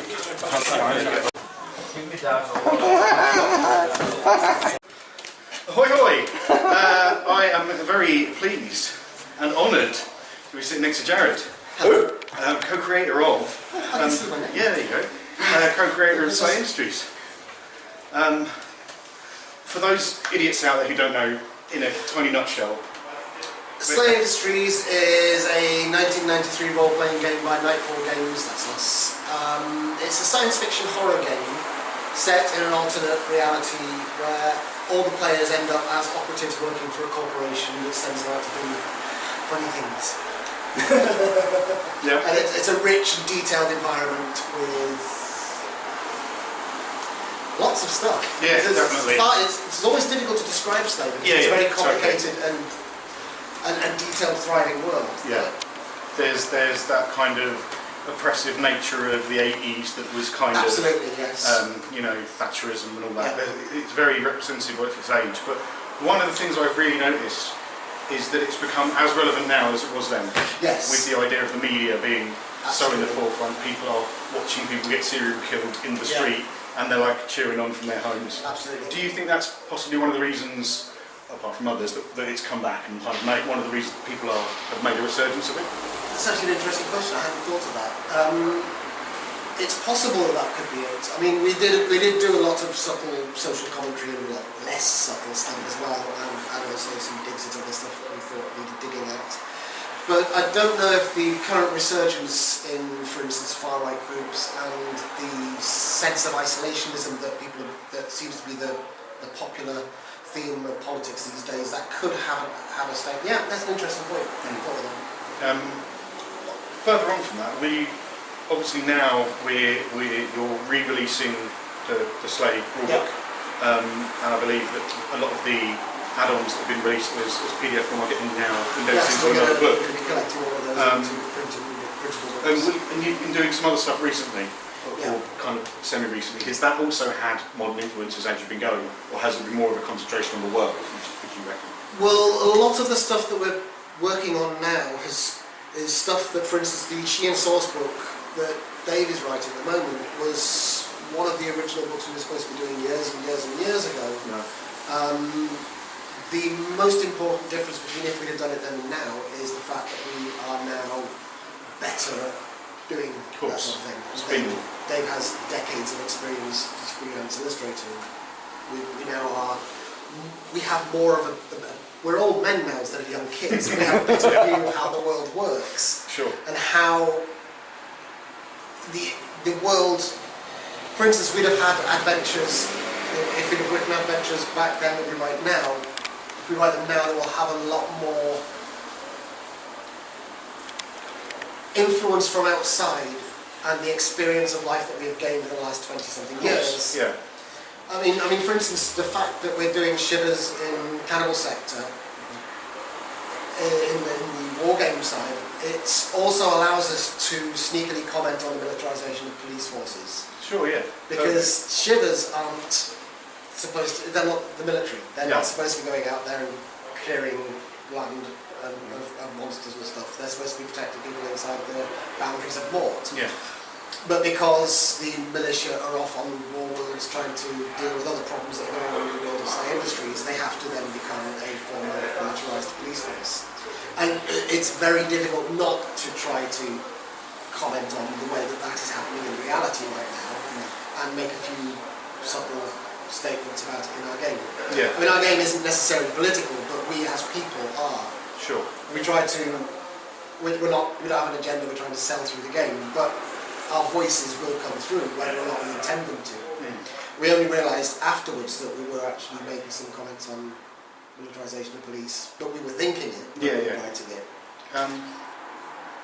Ahoy hoy! I am very pleased and honoured to be sitting next to Jared. Hello. Co-creator of... yeah, there you go. Co-creator of SLA Industries. For those idiots out there who don't know, in a tiny nutshell, SLA Industries is a 1993 role-playing game by Nightfall Games, that's us. It's a science fiction horror game set in an alternate reality where all the players end up as operatives working for a corporation that sends them out to do funny things. yeah. And it's a rich and detailed environment with lots of stuff. Yeah, definitely. It's always difficult to describe SLA because it's a very complicated and detailed, thriving world. Yeah. There's that kind of oppressive nature of the 80s that was kind Absolutely, yes. you know, Thatcherism and all that. Yeah. It's very representative of its age. But one of the things I've really noticed is that it's become as relevant now as it was then. Yes. With the idea of the media being so in the forefront, people are watching people get serial killed in the street and they're like cheering on from their homes. Absolutely. Do you think that's possibly one of the reasons, apart from others, that it's come back and kind of one of the reasons that people have made a resurgence of it? That's actually an interesting question. I hadn't thought of that. It's possible that could be it. I mean, we did do a lot of subtle social commentary and less subtle stuff as well, and also some digs at other stuff that we thought needed digging at. But I don't know if the current resurgence in, for instance, far-right groups and the sense of isolationism that seems to be the popular theme of politics these days, that could have a stake. Yeah, that's an interesting point. Further on from that, obviously now you're re-releasing the SLA rulebook, and I believe that a lot of the add-ons that have been released as PDF form are getting now indexed into another book. We're collecting all of those into printable books. And you've been doing some other stuff recently, or kind of semi-recently. Has that also had modern influences as you've been going, or has it been more of a concentration on the world, would you reckon? Well, a lot of the stuff that we're working on now is stuff that, for instance, the Sheehan source book that Dave is writing at the moment was one of the original books we were supposed to be doing years and years and years ago. No. The most important difference between if we had done it then and now is the fact that we are now better at doing that sort of thing. Dave has decades of experience as freelance illustrator. We have more of we're old men now instead of young kids. We have a better view of how the world works. Sure. And how the world, for instance, we'd have had adventures, if we'd have written adventures back then that we write now, if we write them now, they will have a lot more influence from outside and the experience of life that we have gained in the last 20-something years. Yeah. I mean, for instance, the fact that we're doing shivers in Cannibal sector, in the war game side, it also allows us to sneakily comment on the militarisation of police forces. Sure, yeah. Because shivers aren't supposed to, they're not the military. They're not supposed to be going out there and clearing land of monsters and stuff. They're supposed to be protecting people inside the boundaries of Mort. Yeah. But because the militia are off on war wounds trying to deal with other problems that are going on in the world of SLA Industries, they have to then become a form of militarised police force. And it's very difficult not to try to comment on the way that is happening in reality right now and make a few subtle statements about it in our game. Yeah. I mean, our game isn't necessarily political, but we as people are. Sure. We try to, we don't have an agenda we're trying to sell through the game, but our voices will come through whether or not we intend them to. We only realised afterwards that we were actually making some comments on militarisation of police, but we were thinking it, we were writing it.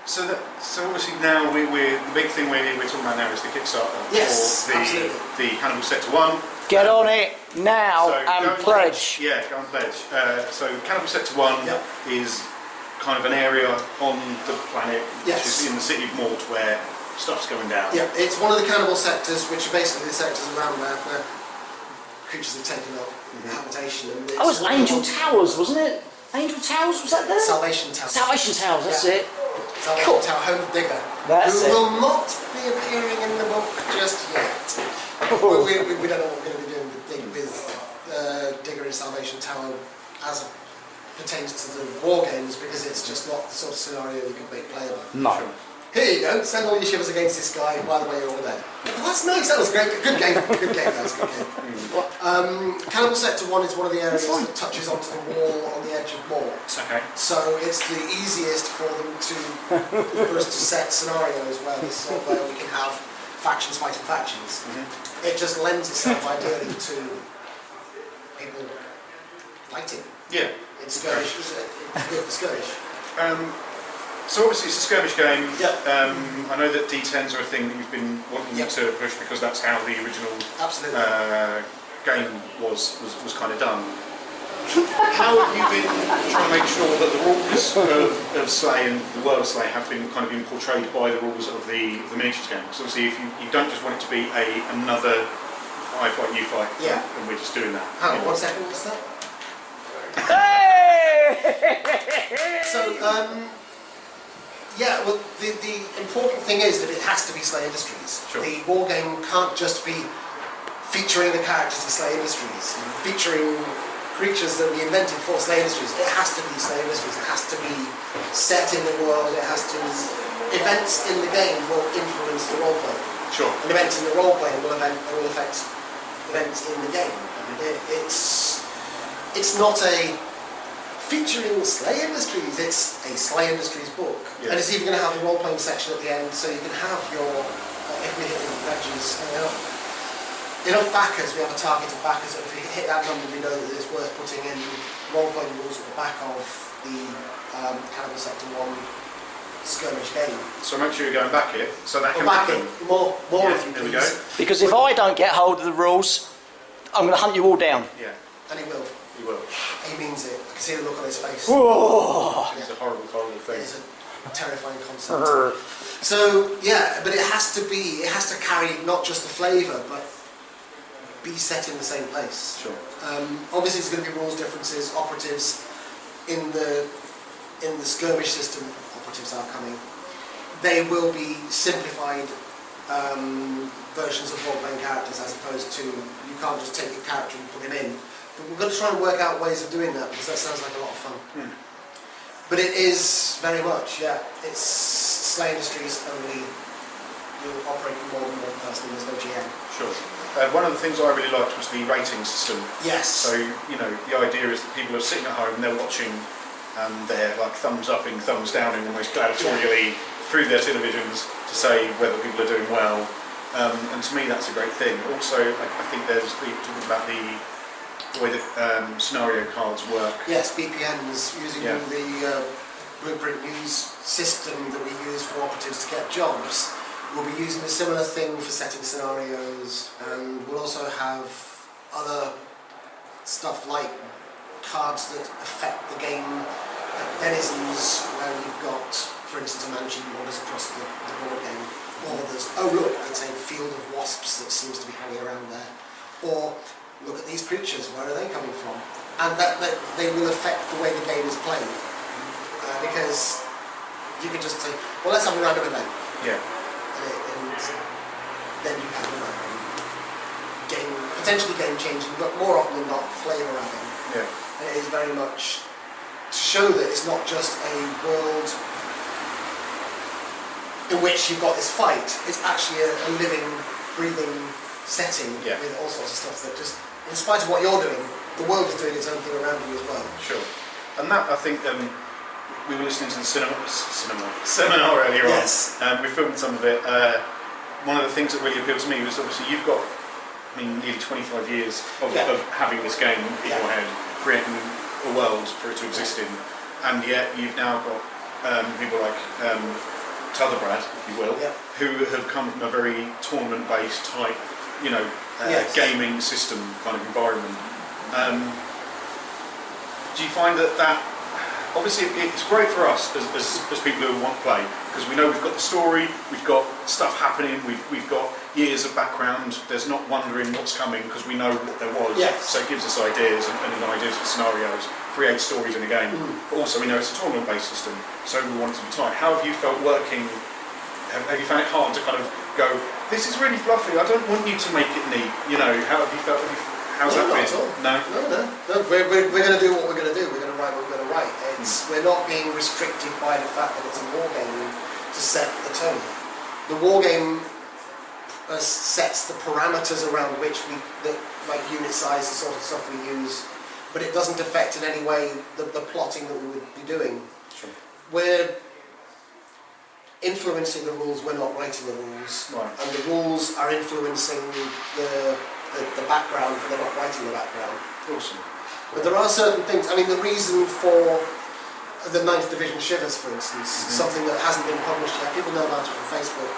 So obviously now we're the big thing we're talking about now is the Kickstarter Yes, for the Cannibal Sector 1. Get on it now So go and pledge. Yeah, go and pledge. So Cannibal Sector 1 Yep. is kind of an area on the planet, which Yes. is in the city of Mort, where stuff's going down. Yeah, it's one of the cannibal sectors, which are basically the sectors around where creatures have taken up habitation. And Oh, it was Angel Towers, wasn't it? Angel Towers, was that there? Salvation Tower. Salvation Towers, that's Yeah. it. Salvation Cool. Tower, Home of Digger. That's who it. will not be appearing in the book just yet. we don't know what we're going to be doing with Digger and Salvation Tower as it pertains to the war games, because it's just not the sort of scenario you can make playable. No. Here you go, send all your shivers against this guy, by the way you're all dead. Oh, that's nice, that was great. Good game, guys, good game. Cannibal Sector 1 is one of the areas that touches onto the wall on the edge of Mort. Okay. So it's the easiest for them for us to set scenarios where we can have factions fighting factions. It just lends itself ideally to people fighting. Yeah. In Skirmish, it's good for Skirmish. So obviously it's a skirmish game. Yep. I know that D10s are a thing that you've been wanting Yep. to push because that's how the original Absolutely. game was kind of done. How have you been trying to make sure that the rules of Slay and the world of Slay have been kind of been portrayed by the rules of the miniatures game? Because obviously if you don't just want it to be another I fight, you fight, Yeah. and we're just doing that. Hang on, 1 second, what's that? So, yeah, well, the important thing is that it has to be Slay Industries. Sure. The war game can't just be featuring the characters of Slay Industries, featuring creatures that we invented for Slay Industries. It has to be Slay Industries. It has to be set in the world. It has to. Events in the game will influence the role play. Sure. And events in the role play will affect events in the game. It's not a featuring Slay Industries, it's a Slay Industries book. Yeah. And it's even going to have a role-playing section at the end, so you can have your, if we hit the badges, enough backers, we have a target of backers, that if we hit that number we know that it's worth putting in role-playing rules at the back of the Cannibal Sector 1 skirmish game. So make sure you're going back here, so that can Or back happen. it, more Yeah, of you there we please. go. Because if I don't get hold of the rules, I'm going to hunt you all down. Yeah, And he will. you will. He means it. I can see the look on his face. Whoa. It's a horrible, horrible thing. It is a terrifying concept. So yeah, but it has to carry not just the flavour, but be set in the same place. Sure. Obviously, there's going to be rules differences. Operatives in the skirmish system, operatives are coming. They will be simplified versions of role-playing characters, as opposed to you can't just take your character and put him in. But we're going to try and work out ways of doing that, because that sounds like a lot of fun. But it is very much, yeah, it's Slay Industries only. You'll operate more than one person, there's no GM. Sure. One of the things I really liked was the rating system. Yes. So, you know, the idea is that people are sitting at home, they're watching, and they're like thumbs upping, thumbs downing almost gladiatorially through their televisions to say whether people are doing well. And to me, that's a great thing. Also, I think there's talking about the way that scenario cards work. Yes, BPNs, using Yeah. the blueprint news system that we use for operatives to get jobs. We'll be using a similar thing for setting scenarios, and we'll also have other stuff like cards that affect the game, like denizens, where we've got, for instance, a man shooting orders across the board game, or there's, oh look, it's a field of wasps that seems to be hanging around there, or look at these creatures, where are they coming from? And that they will affect the way the game is played, because you can just say, well, let's have a random event. Yeah. And then you have a potentially game changing, but more often than not flavour adding. Yeah. And it is very much to show that it's not just a world in which you've got this fight, it's actually a living, breathing setting with all sorts of stuff that just, in spite of what you're doing, the world is doing its own thing around you as well. Sure. And that, I think, we were listening to the seminar earlier on. Yes. We filmed some of it. One of the things that really appealed to me was obviously you've got, nearly 25 years of having this game in your head, creating a world for it to exist in, and yet you've now got people like T'otherbrad, if you will, Yeah. who have come from a very tournament-based type, Yes. gaming system kind of environment. Do you find that obviously it's great for us as people who want to play, because we know we've got the story, we've got stuff happening, we've got years of background. There's not wondering what's coming because we know what there was. Yes. So it gives us ideas and ideas for scenarios, create stories in a game. But also we know it's a tournament-based system, so we want it to be tight. How have you felt working? Have you found it hard to kind of go, this is really fluffy, I don't want you to make it neat? How have you felt? How's that not been? at all. No? No. We're going to do what we're going to do. We're going to write what we're going to write. We're not being restricted by the fact that it's a war game to set the tone. The war game sets the parameters around which like unit size, the sort of stuff we use, but it doesn't affect in any way the plotting that we would be doing. Sure. We're influencing the rules, we're not writing the rules. Right. And the rules are influencing the background, but they're not writing the background. Awesome. But there are certain things, the reason for the 9th Division Shivers, for instance, something that hasn't been published yet, people know about it from Facebook,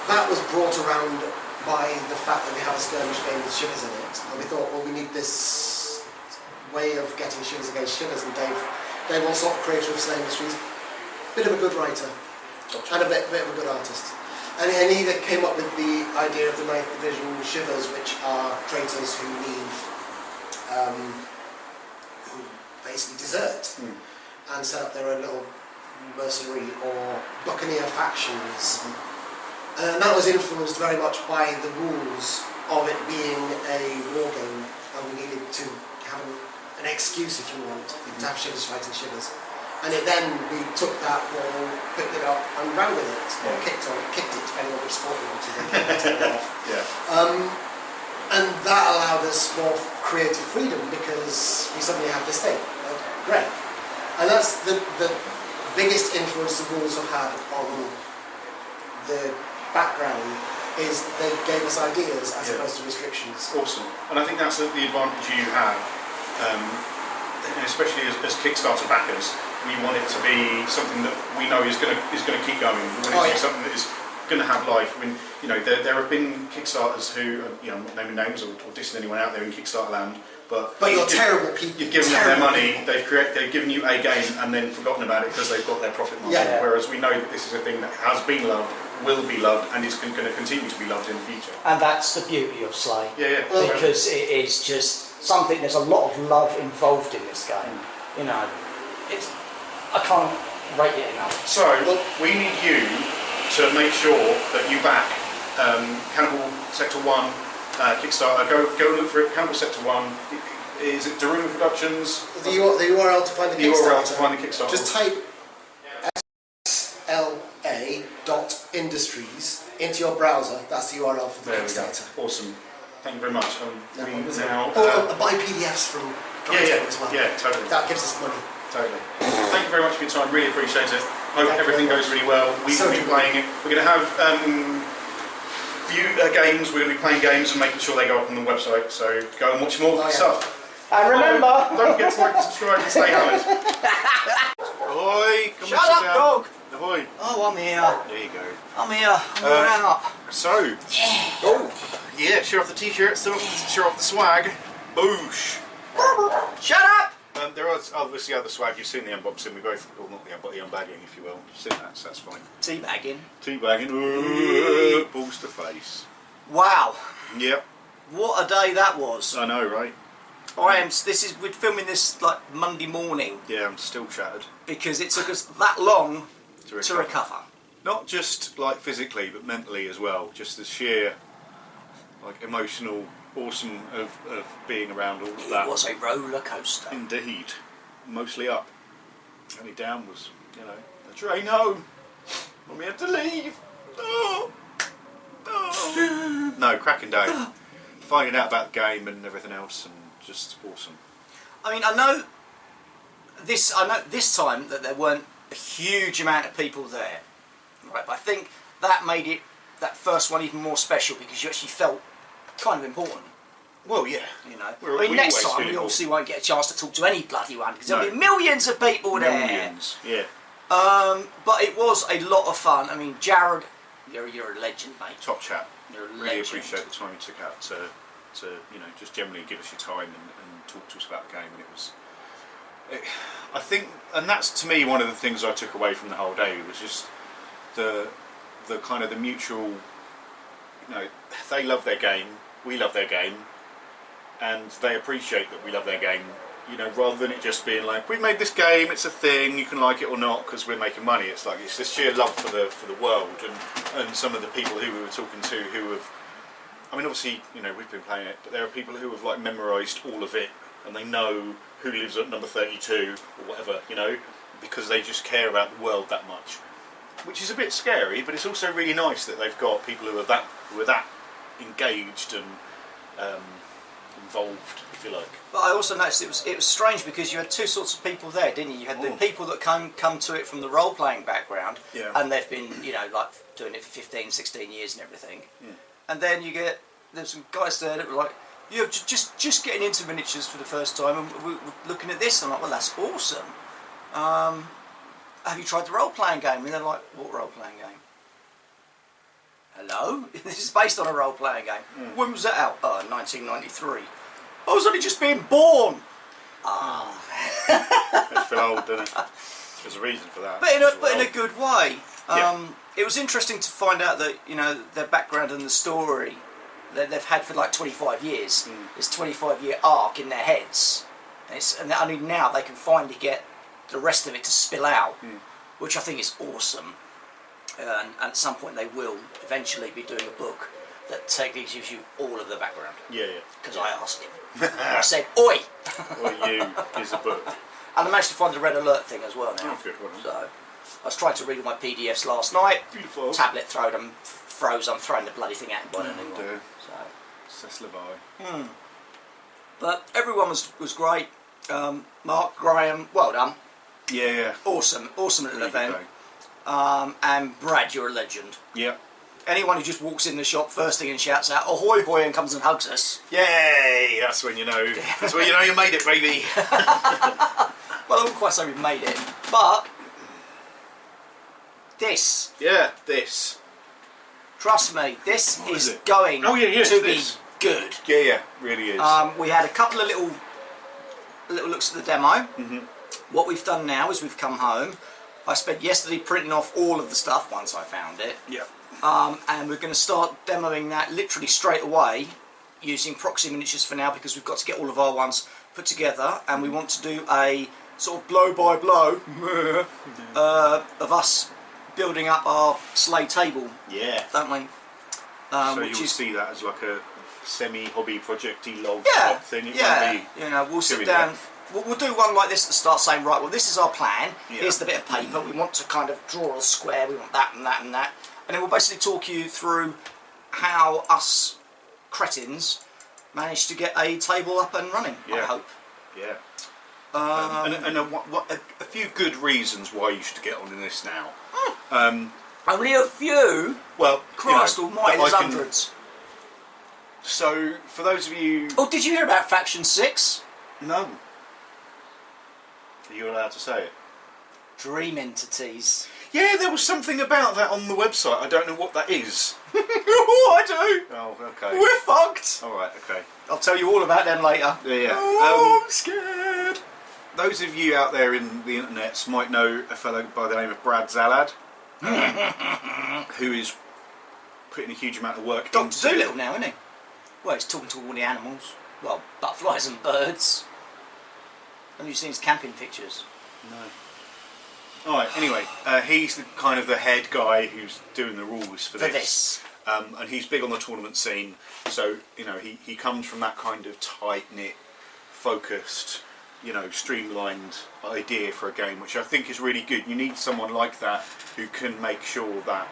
that was brought around by the fact that we have a skirmish game with Shivers in it, and we thought, well, we need this way of getting Shivers against Shivers, and Dave Allsop, creator of Slay Industries, bit of a good writer, and a bit of a good artist. And he that came up with the idea of the 9th Division Shivers, which are traitors who leave, who basically desert and set up their own little mercenary or buccaneer factions. And that was influenced very much by the rules of it being a war game, and we needed to have an excuse, if you want, to have Shivers fighting Shivers. And we took that ball, picked it up and ran with it, or kicked it, depending on which sport you wanted to take it off. Yeah. And that allowed us more creative freedom because we suddenly had this thing. Great. And that's the biggest influence the rules have had on the background, is they gave us ideas as opposed to restrictions. Awesome. And I think that's the advantage you have, and especially as Kickstarter backers. We want it to be something that we know is going to keep going. We want it to be something that is going to have life. I mean, there have been Kickstarters who, I'm not naming names or dissing anyone out there in Kickstarter land, but you're terrible people. You've given them their money. They've given you a game and then forgotten about it because they've got their profit margin. Yeah. Whereas we know that this is a thing that has been loved, will be loved, and is going to continue to be loved in the future. And that's the beauty of Slay. Yeah. Because it is just something, there's a lot of love involved in this game. I can't rate it enough. So, we need you to make sure that you back Cannibal Sector 1 Kickstarter. Go look for it, Cannibal Sector 1. Is it Daruma Productions? The URL to find the Kickstarter. URL to find the Kickstarter. Just type SLA.industries into your browser. That's the URL for the Kickstarter. We go. Awesome. Thank you very much. Buy PDFs from yeah, as well. Yeah, totally. That gives us money. Totally. Thank you very much for your time. Really appreciate it. Hope everything goes really well. We will be playing it. We're going to have games. We're going to be playing games and making sure they go up on the website. So go and watch more stuff. And remember, don't forget to like and subscribe and stay hammered. Ahoy! Come shut up, dog. Ahoy! Oh, I'm here. There you go. I'm here. I'm going up. So, show off the t-shirts, show off the swag. Boosh! Shut up! There are obviously other swag. You've seen the unboxing. We both, well, not the unbagging, if you will. You've seen that, so that's fine. Teabagging. Teabagging. Balls to face. Wow. Yep. What a day that was. I know, right? We're filming this like Monday morning. Yeah, I'm still shattered. Because it took us that long to recover. Not just like physically, but mentally as well. Just the sheer, like, emotional awesome of being around all of that. It was a roller coaster. Indeed. Mostly up. Only down was, the train home. When we had to leave. Oh. No, cracking day. Finding out about the game and everything else, and just awesome. I mean, I know this time that there weren't a huge amount of people there, right? But I think that made that first one even more special because you actually felt kind of important. Well, yeah. You know, We're- I mean, we next always time feel we obviously won't get a chance to talk to any bloody one because there'll No. be millions of people there. Millions. Yeah. But it was a lot of fun. I mean, Jared, you're a legend, mate. Top chap. You're a Really legend. appreciate the time you took out to just generally give us your time and talk to us about the game. And I think, and that's to me one of the things I took away from the whole day was just the kind of the mutual, they love their game, we love their game, and they appreciate that we love their game. Rather than it just being like, we've made this game, it's a thing, you can like it or not because we're making money. It's like it's this sheer love for the world, and some of the people who we were talking to who have, I mean, obviously, we've been playing it, but there are people who have like memorised all of it, and they know who lives at number 32 or whatever, because they just care about the world that much, which is a bit scary, but it's also really nice that they've got people who are that engaged and involved, if you like. But I also noticed it was strange because you had two sorts of people there, didn't you? You had the people that come to it from the role-playing background, Yeah. and they've been, like doing it for 15, 16 years and everything. Yeah. And then there's some guys there that were like, just getting into miniatures for the first time, and we're looking at this, and I'm like, well, that's awesome. Have you tried the role-playing game? And they're like, what role-playing game? Hello? This is based on a role-playing game. When was that out? 1993. I was only just being born. It's feel old, doesn't it? There's a reason for that. But in a good way. Yeah. It was interesting to find out that their background and the story that they've had for like 25 years. This 25-year arc in their heads, and only now they can finally get the rest of it to spill out, which I think is awesome. And at some point they will eventually be doing a book that gives you all of the background. Yeah. Because I asked him. I said, "Oi!" Or you is a book. And I managed to find the red alert thing as well now. Oh, good one. So I was trying to read all my PDFs last night. Beautiful. Tablet froze. I'm throwing the bloody thing out and buying a new one. So. C'est la vie. But everyone was great. Mark, Graham, well done. Yeah. Awesome little Really event. good day. And Brad, you're a legend. Yeah. Anyone who just walks in the shop first thing and shouts out "Ahoy, boy!" and comes and hugs us. Yay! That's when you know. That's when you know you made it, baby. Well, I wouldn't quite say we've made it, but this. Yeah, this. Trust me, this What is is it? going Oh, yeah, to this. be good. Yeah, really is. We had a couple of little looks at the demo. What we've done now is we've come home. I spent yesterday printing off all of the stuff once I found it. Yeah. And we're going to start demoing that literally straight away using proxy miniatures for now because we've got to get all of our ones put together, and we want to do a sort of blow by blow of us building up our sleigh table, Yeah. don't we? So Which you'll is see that as like a semi-hobby project-y log yeah, type thing. It yeah. won't be We'll too sit in down. depth. We'll do one like this at the start, saying, right, well, this is our plan. Yeah. Here's the bit of paper. We want to kind of draw a square. We want that and that and that, and then we'll basically talk you through how us cretins managed to get a table up and running. I Yeah. hope. Yeah. And a few good reasons why you should get on in this now. Only a few. Well, Christ almighty, that there's I can- hundreds. So, for those of you... Oh, did you hear about Faction 6? No. Are you allowed to say it? Dream entities. Yeah, there was something about that on the website. I don't know what that is. Oh, I do. Oh, okay. We're fucked. Alright, okay. I'll tell you all about them later. Yeah. Oh, I'm scared. Those of you out there in the internets might know a fellow by the name of Brad Zalad, who is putting a huge amount of work Dr. into... Dolittle now, isn't he? Well, he's talking to all the animals. Well, butterflies and birds. Have you seen his camping pictures? No. Alright, anyway, he's the kind of the head guy who's doing the rules for this. And he's big on the tournament scene, so, he comes from that kind of tight-knit, focused, streamlined idea for a game, which I think is really good. You need someone like that who can make sure that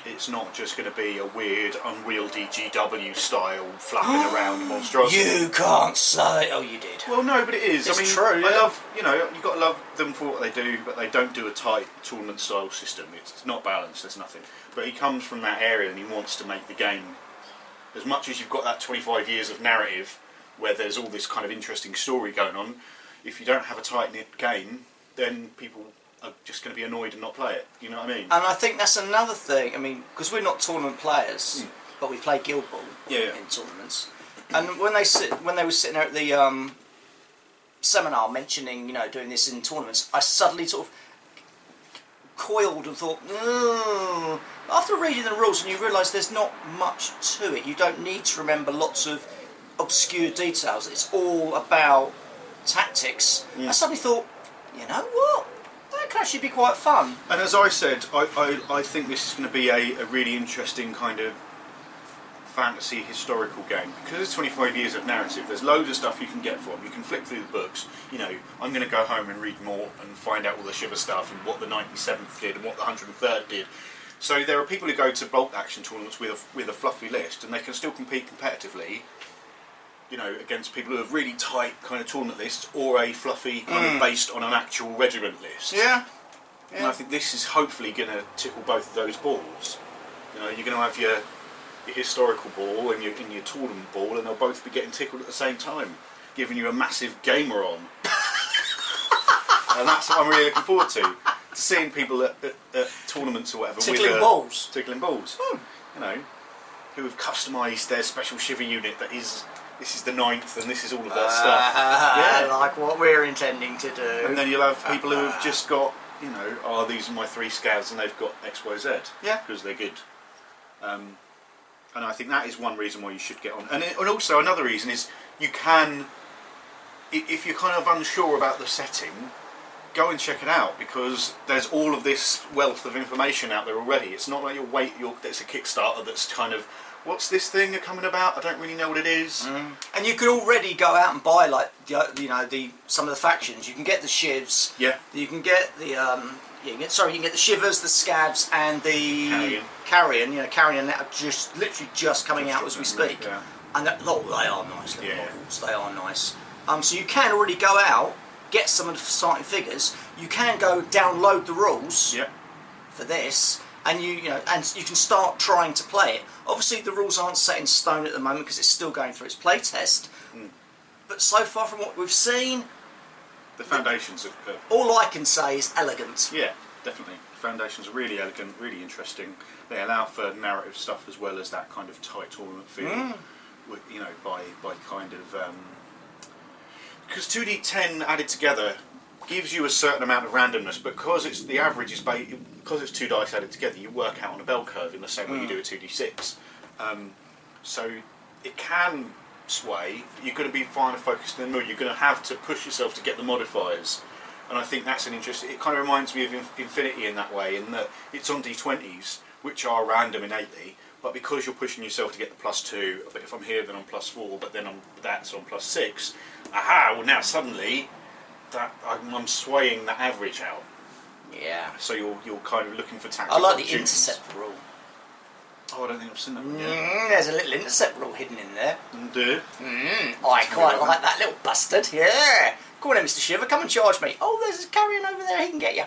it's not just going to be a weird, unwieldy GW style flapping around monstrosity. You can't say. Oh, you did. Well, no, but it is. It's I mean, true, I yeah. love, you've got to love them for what they do, but they don't do a tight tournament style system. It's not balanced, there's nothing. But he comes from that area and he wants to make the game, as much as you've got that 25 years of narrative, where there's all this kind of interesting story going on. If you don't have a tight-knit game, then people are just going to be annoyed and not play it. You know what I mean? And I think that's another thing. I mean, because we're not tournament players, but we play Guild Ball in tournaments. And when they were sitting there at the seminar mentioning, doing this in tournaments, I suddenly sort of coiled and thought, after reading the rules, and you realise there's not much to it. You don't need to remember lots of obscure details. It's all about tactics. I suddenly thought, you know what? That could actually be quite fun. And as I said, I think this is going to be a really interesting kind of fantasy historical game, because it's 25 years of narrative. There's loads of stuff you can get from. You can flick through the books. I'm going to go home and read more and find out all the Shiver stuff and what the 97th did and what the 103rd did. So there are people who go to bolt action tournaments with a fluffy list, and they can still compete competitively, against people who have really tight kind of tournament lists, or a fluffy kind of based on an actual regiment list. Yeah. And I think this is hopefully going to tickle both of those balls. You're going to have your historical ball and your tournament ball, and they'll both be getting tickled at the same time, giving you a massive gamer on. And that's what I'm really looking forward to seeing people at tournaments or whatever tickling balls, who have customised their special Shiver unit. This is the 9th, and this is all of that stuff. Like what we're intending to do. And then you'll have people who have just got, these are my 3 scouts, and they've got X, Y, Z. Yeah. Because they're good. And I think that is one reason why you should get on. And also another reason is you can, if you're kind of unsure about the setting, go and check it out, because there's all of this wealth of information out there already. It's not like it's a Kickstarter that's kind of, what's this thing coming about? I don't really know what it is. And you can already go out and buy some of the factions. You can get the Shivs. Yeah. You can get the you can get the Shivers, the Scabs, and the Carrion. Carrion that are literally just coming out as we speak. Yeah. And they are nice little models. They are nice. So you can already go out, get some of the starting figures. You can go download the rules for this, and you can start trying to play it. Obviously, the rules aren't set in stone at the moment because it's still going through its play test. But so far from what we've seen, the foundations are all I can say is elegant. Yeah, definitely. The foundations are really elegant, really interesting. They allow for narrative stuff as well as that kind of tight tournament feel. With, by kind of because 2d10 added together gives you a certain amount of randomness, but because it's the average is because it's 2 dice added together, you work out on a bell curve in the same way you do a 2d6. So it can sway. You're going to be fine and focused in the mood. You're going to have to push yourself to get the modifiers, and I think that's an interesting. It kind of reminds me of Infinity in that way, in that it's on d20s, which are random innately, but because you're pushing yourself to get the +2, but if I'm here then I'm +4, but then that's on +6. Aha! Well, now suddenly that I'm swaying the average out. Yeah. So you're kind of looking for tactical. I like the opportunities. intercept rule. Oh, I don't think I've seen that one yet. There's a little intercept rule hidden in there. I I quite like that little bastard. Yeah. Come on then, Mr. Shiver, come and charge me. Oh, there's a carrion over there, he can get you.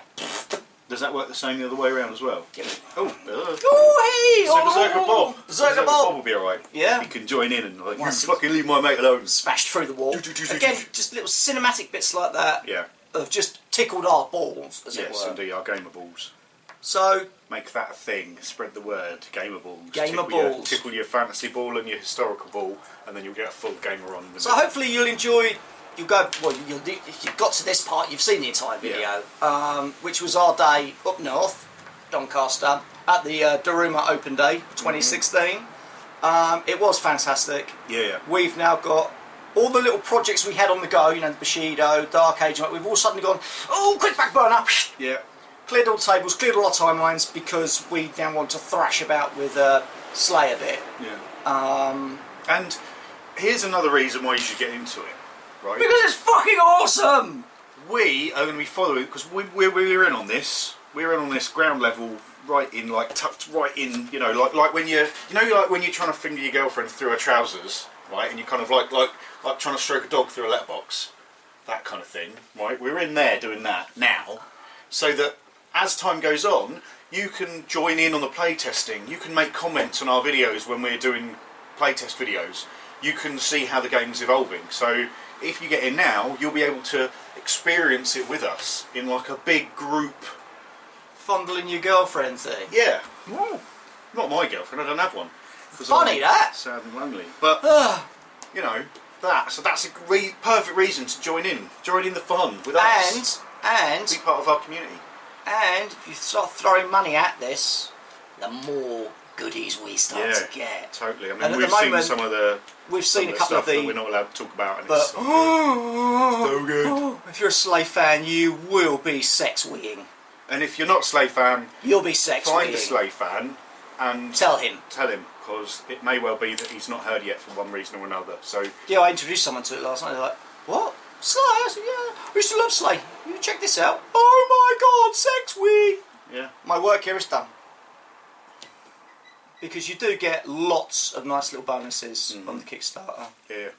Does that work the same the other way around as well? Yeah. Oh, hey! so Berserker Bob. Berserker Bob will be alright. Yeah. He can join in and you Once fucking leave my mate alone. Smashed through the wall. Again, just little cinematic bits like that. Yeah. Have just tickled our balls, as it Yes, were. indeed, our gamer balls. So, Make that a thing. Spread the word. Gamer balls. Gamer tickle balls. Tickle your fantasy ball and your historical ball, and then you'll get a full gamer on. so hopefully you'll enjoy. If you've got to this part, you've seen the entire video, which was our day up north, Doncaster, at the Daruma Open Day 2016. It was fantastic. Yeah. We've now got all the little projects we had on the go, the Bushido, Dark Age, we've all suddenly gone, oh, quick back burner! Yeah. Cleared all tables, cleared all our timelines, because we now want to thrash about with Slay a bit. Yeah. And here's another reason why you should get into it, right? Because it's fucking awesome! We are going to be following, because we're in on this. We're in on this ground level, right in, tucked right in. Like when like when you're trying to finger your girlfriend through her trousers, right? And you kind of like trying to stroke a dog through a letterbox, that kind of thing, right? We're in there doing that now, so that as time goes on, you can join in on the play testing. You can make comments on our videos when we're doing playtest videos. you can see how the game's evolving. So if you get in now, you'll be able to experience it with us in like a big group. Fondling your girlfriend thing. Yeah. Not my girlfriend, I don't have one. 'Cause Funny I'm that. sad and lonely. But, you know, so that's a perfect reason to join in the fun with us. And Be part of our community. And if you start throwing money at this, the more goodies we start to get. Totally. I mean, And at we've the moment, seen some of the we've seen a the couple stuff of that the. we're not allowed to talk about, and But it's so good. if you're a Slay fan, you will be sex weeing. And if you're not a Slay fan, You'll be sex find a weeing. Slay fan and Tell him. because it may well be that he's not heard yet for one reason or another. So Yeah, I introduced someone to it last night. They're like, "What? Slay?" I said, "Yeah, I used to love Slay. You check this out." Oh my God, sex wee! yeah, My work here is done. Because you do get lots of nice little bonuses on the Kickstarter. yeah,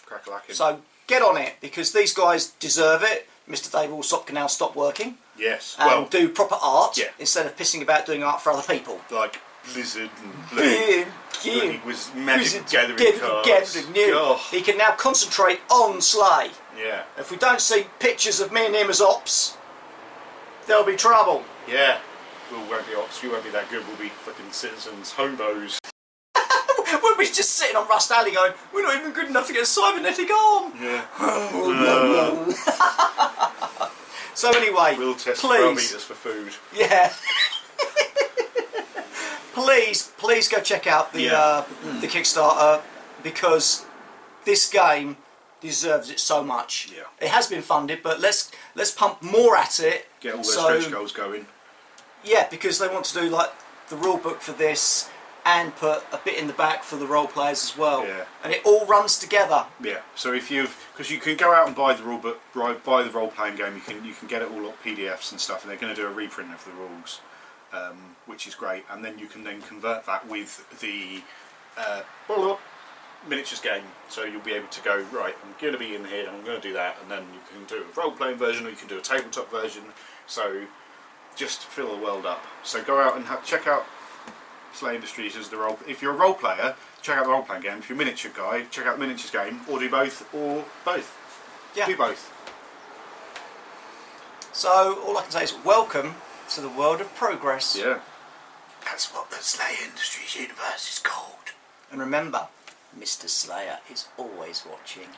crack-a-lacking. So get on it, because these guys deserve it. Mr. Dave Allsop can now stop working yes, and well, do proper art yeah. instead of pissing about doing art for other people. like Blizzard and Bloody was Magic Gathering cards. Oh, He can now concentrate on Slay. yeah, If we don't see pictures of me and him as ops, there'll be trouble. yeah. We won't be ops. We won't be that good. We'll be fucking citizens, hobos. We'll be just sitting on Rust Alley going, "We're not even good enough to get a cybernetic arm." Yeah. So anyway, We'll test please, parameters for food. yeah. please go check out the the Kickstarter, because this game deserves it so much. Yeah. It has been funded, but let's pump more at it. Get all those stretch goals going. Yeah, because they want to do like the rule book for this and put a bit in the back for the role players as well. Yeah. And it all runs together. Yeah. So if because you can go out and buy the rule book, buy the role playing game. You can get it all on PDFs and stuff, and they're going to do a reprint of the rules, which is great. And then you can then convert that with the miniatures game. So you'll be able to go, right, I'm going to be in here and I'm going to do that, and then you can do a role playing version, or you can do a tabletop version. So just fill the world up. So go out and check out Slay Industries as the role. If you're a role player, check out the role playing game. If you're a miniature guy, check out the miniatures game, or do both, Yeah. Do both. So all I can say is welcome to the world of progress. Yeah. That's what the Slay Industries universe is called. And remember, Mr. Slayer is always watching.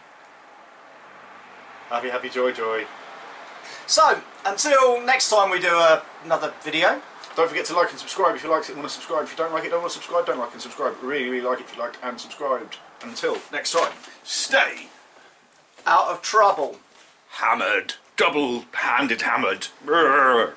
Happy, happy, joy, joy. So, until next time we do another video. Don't forget to like and subscribe if you like it and want to subscribe. If you don't like it, don't want to subscribe, don't like and subscribe. Really, really like it if you liked and subscribed. Until next time, stay Out of trouble. hammered. Double-handed hammered. Brrr.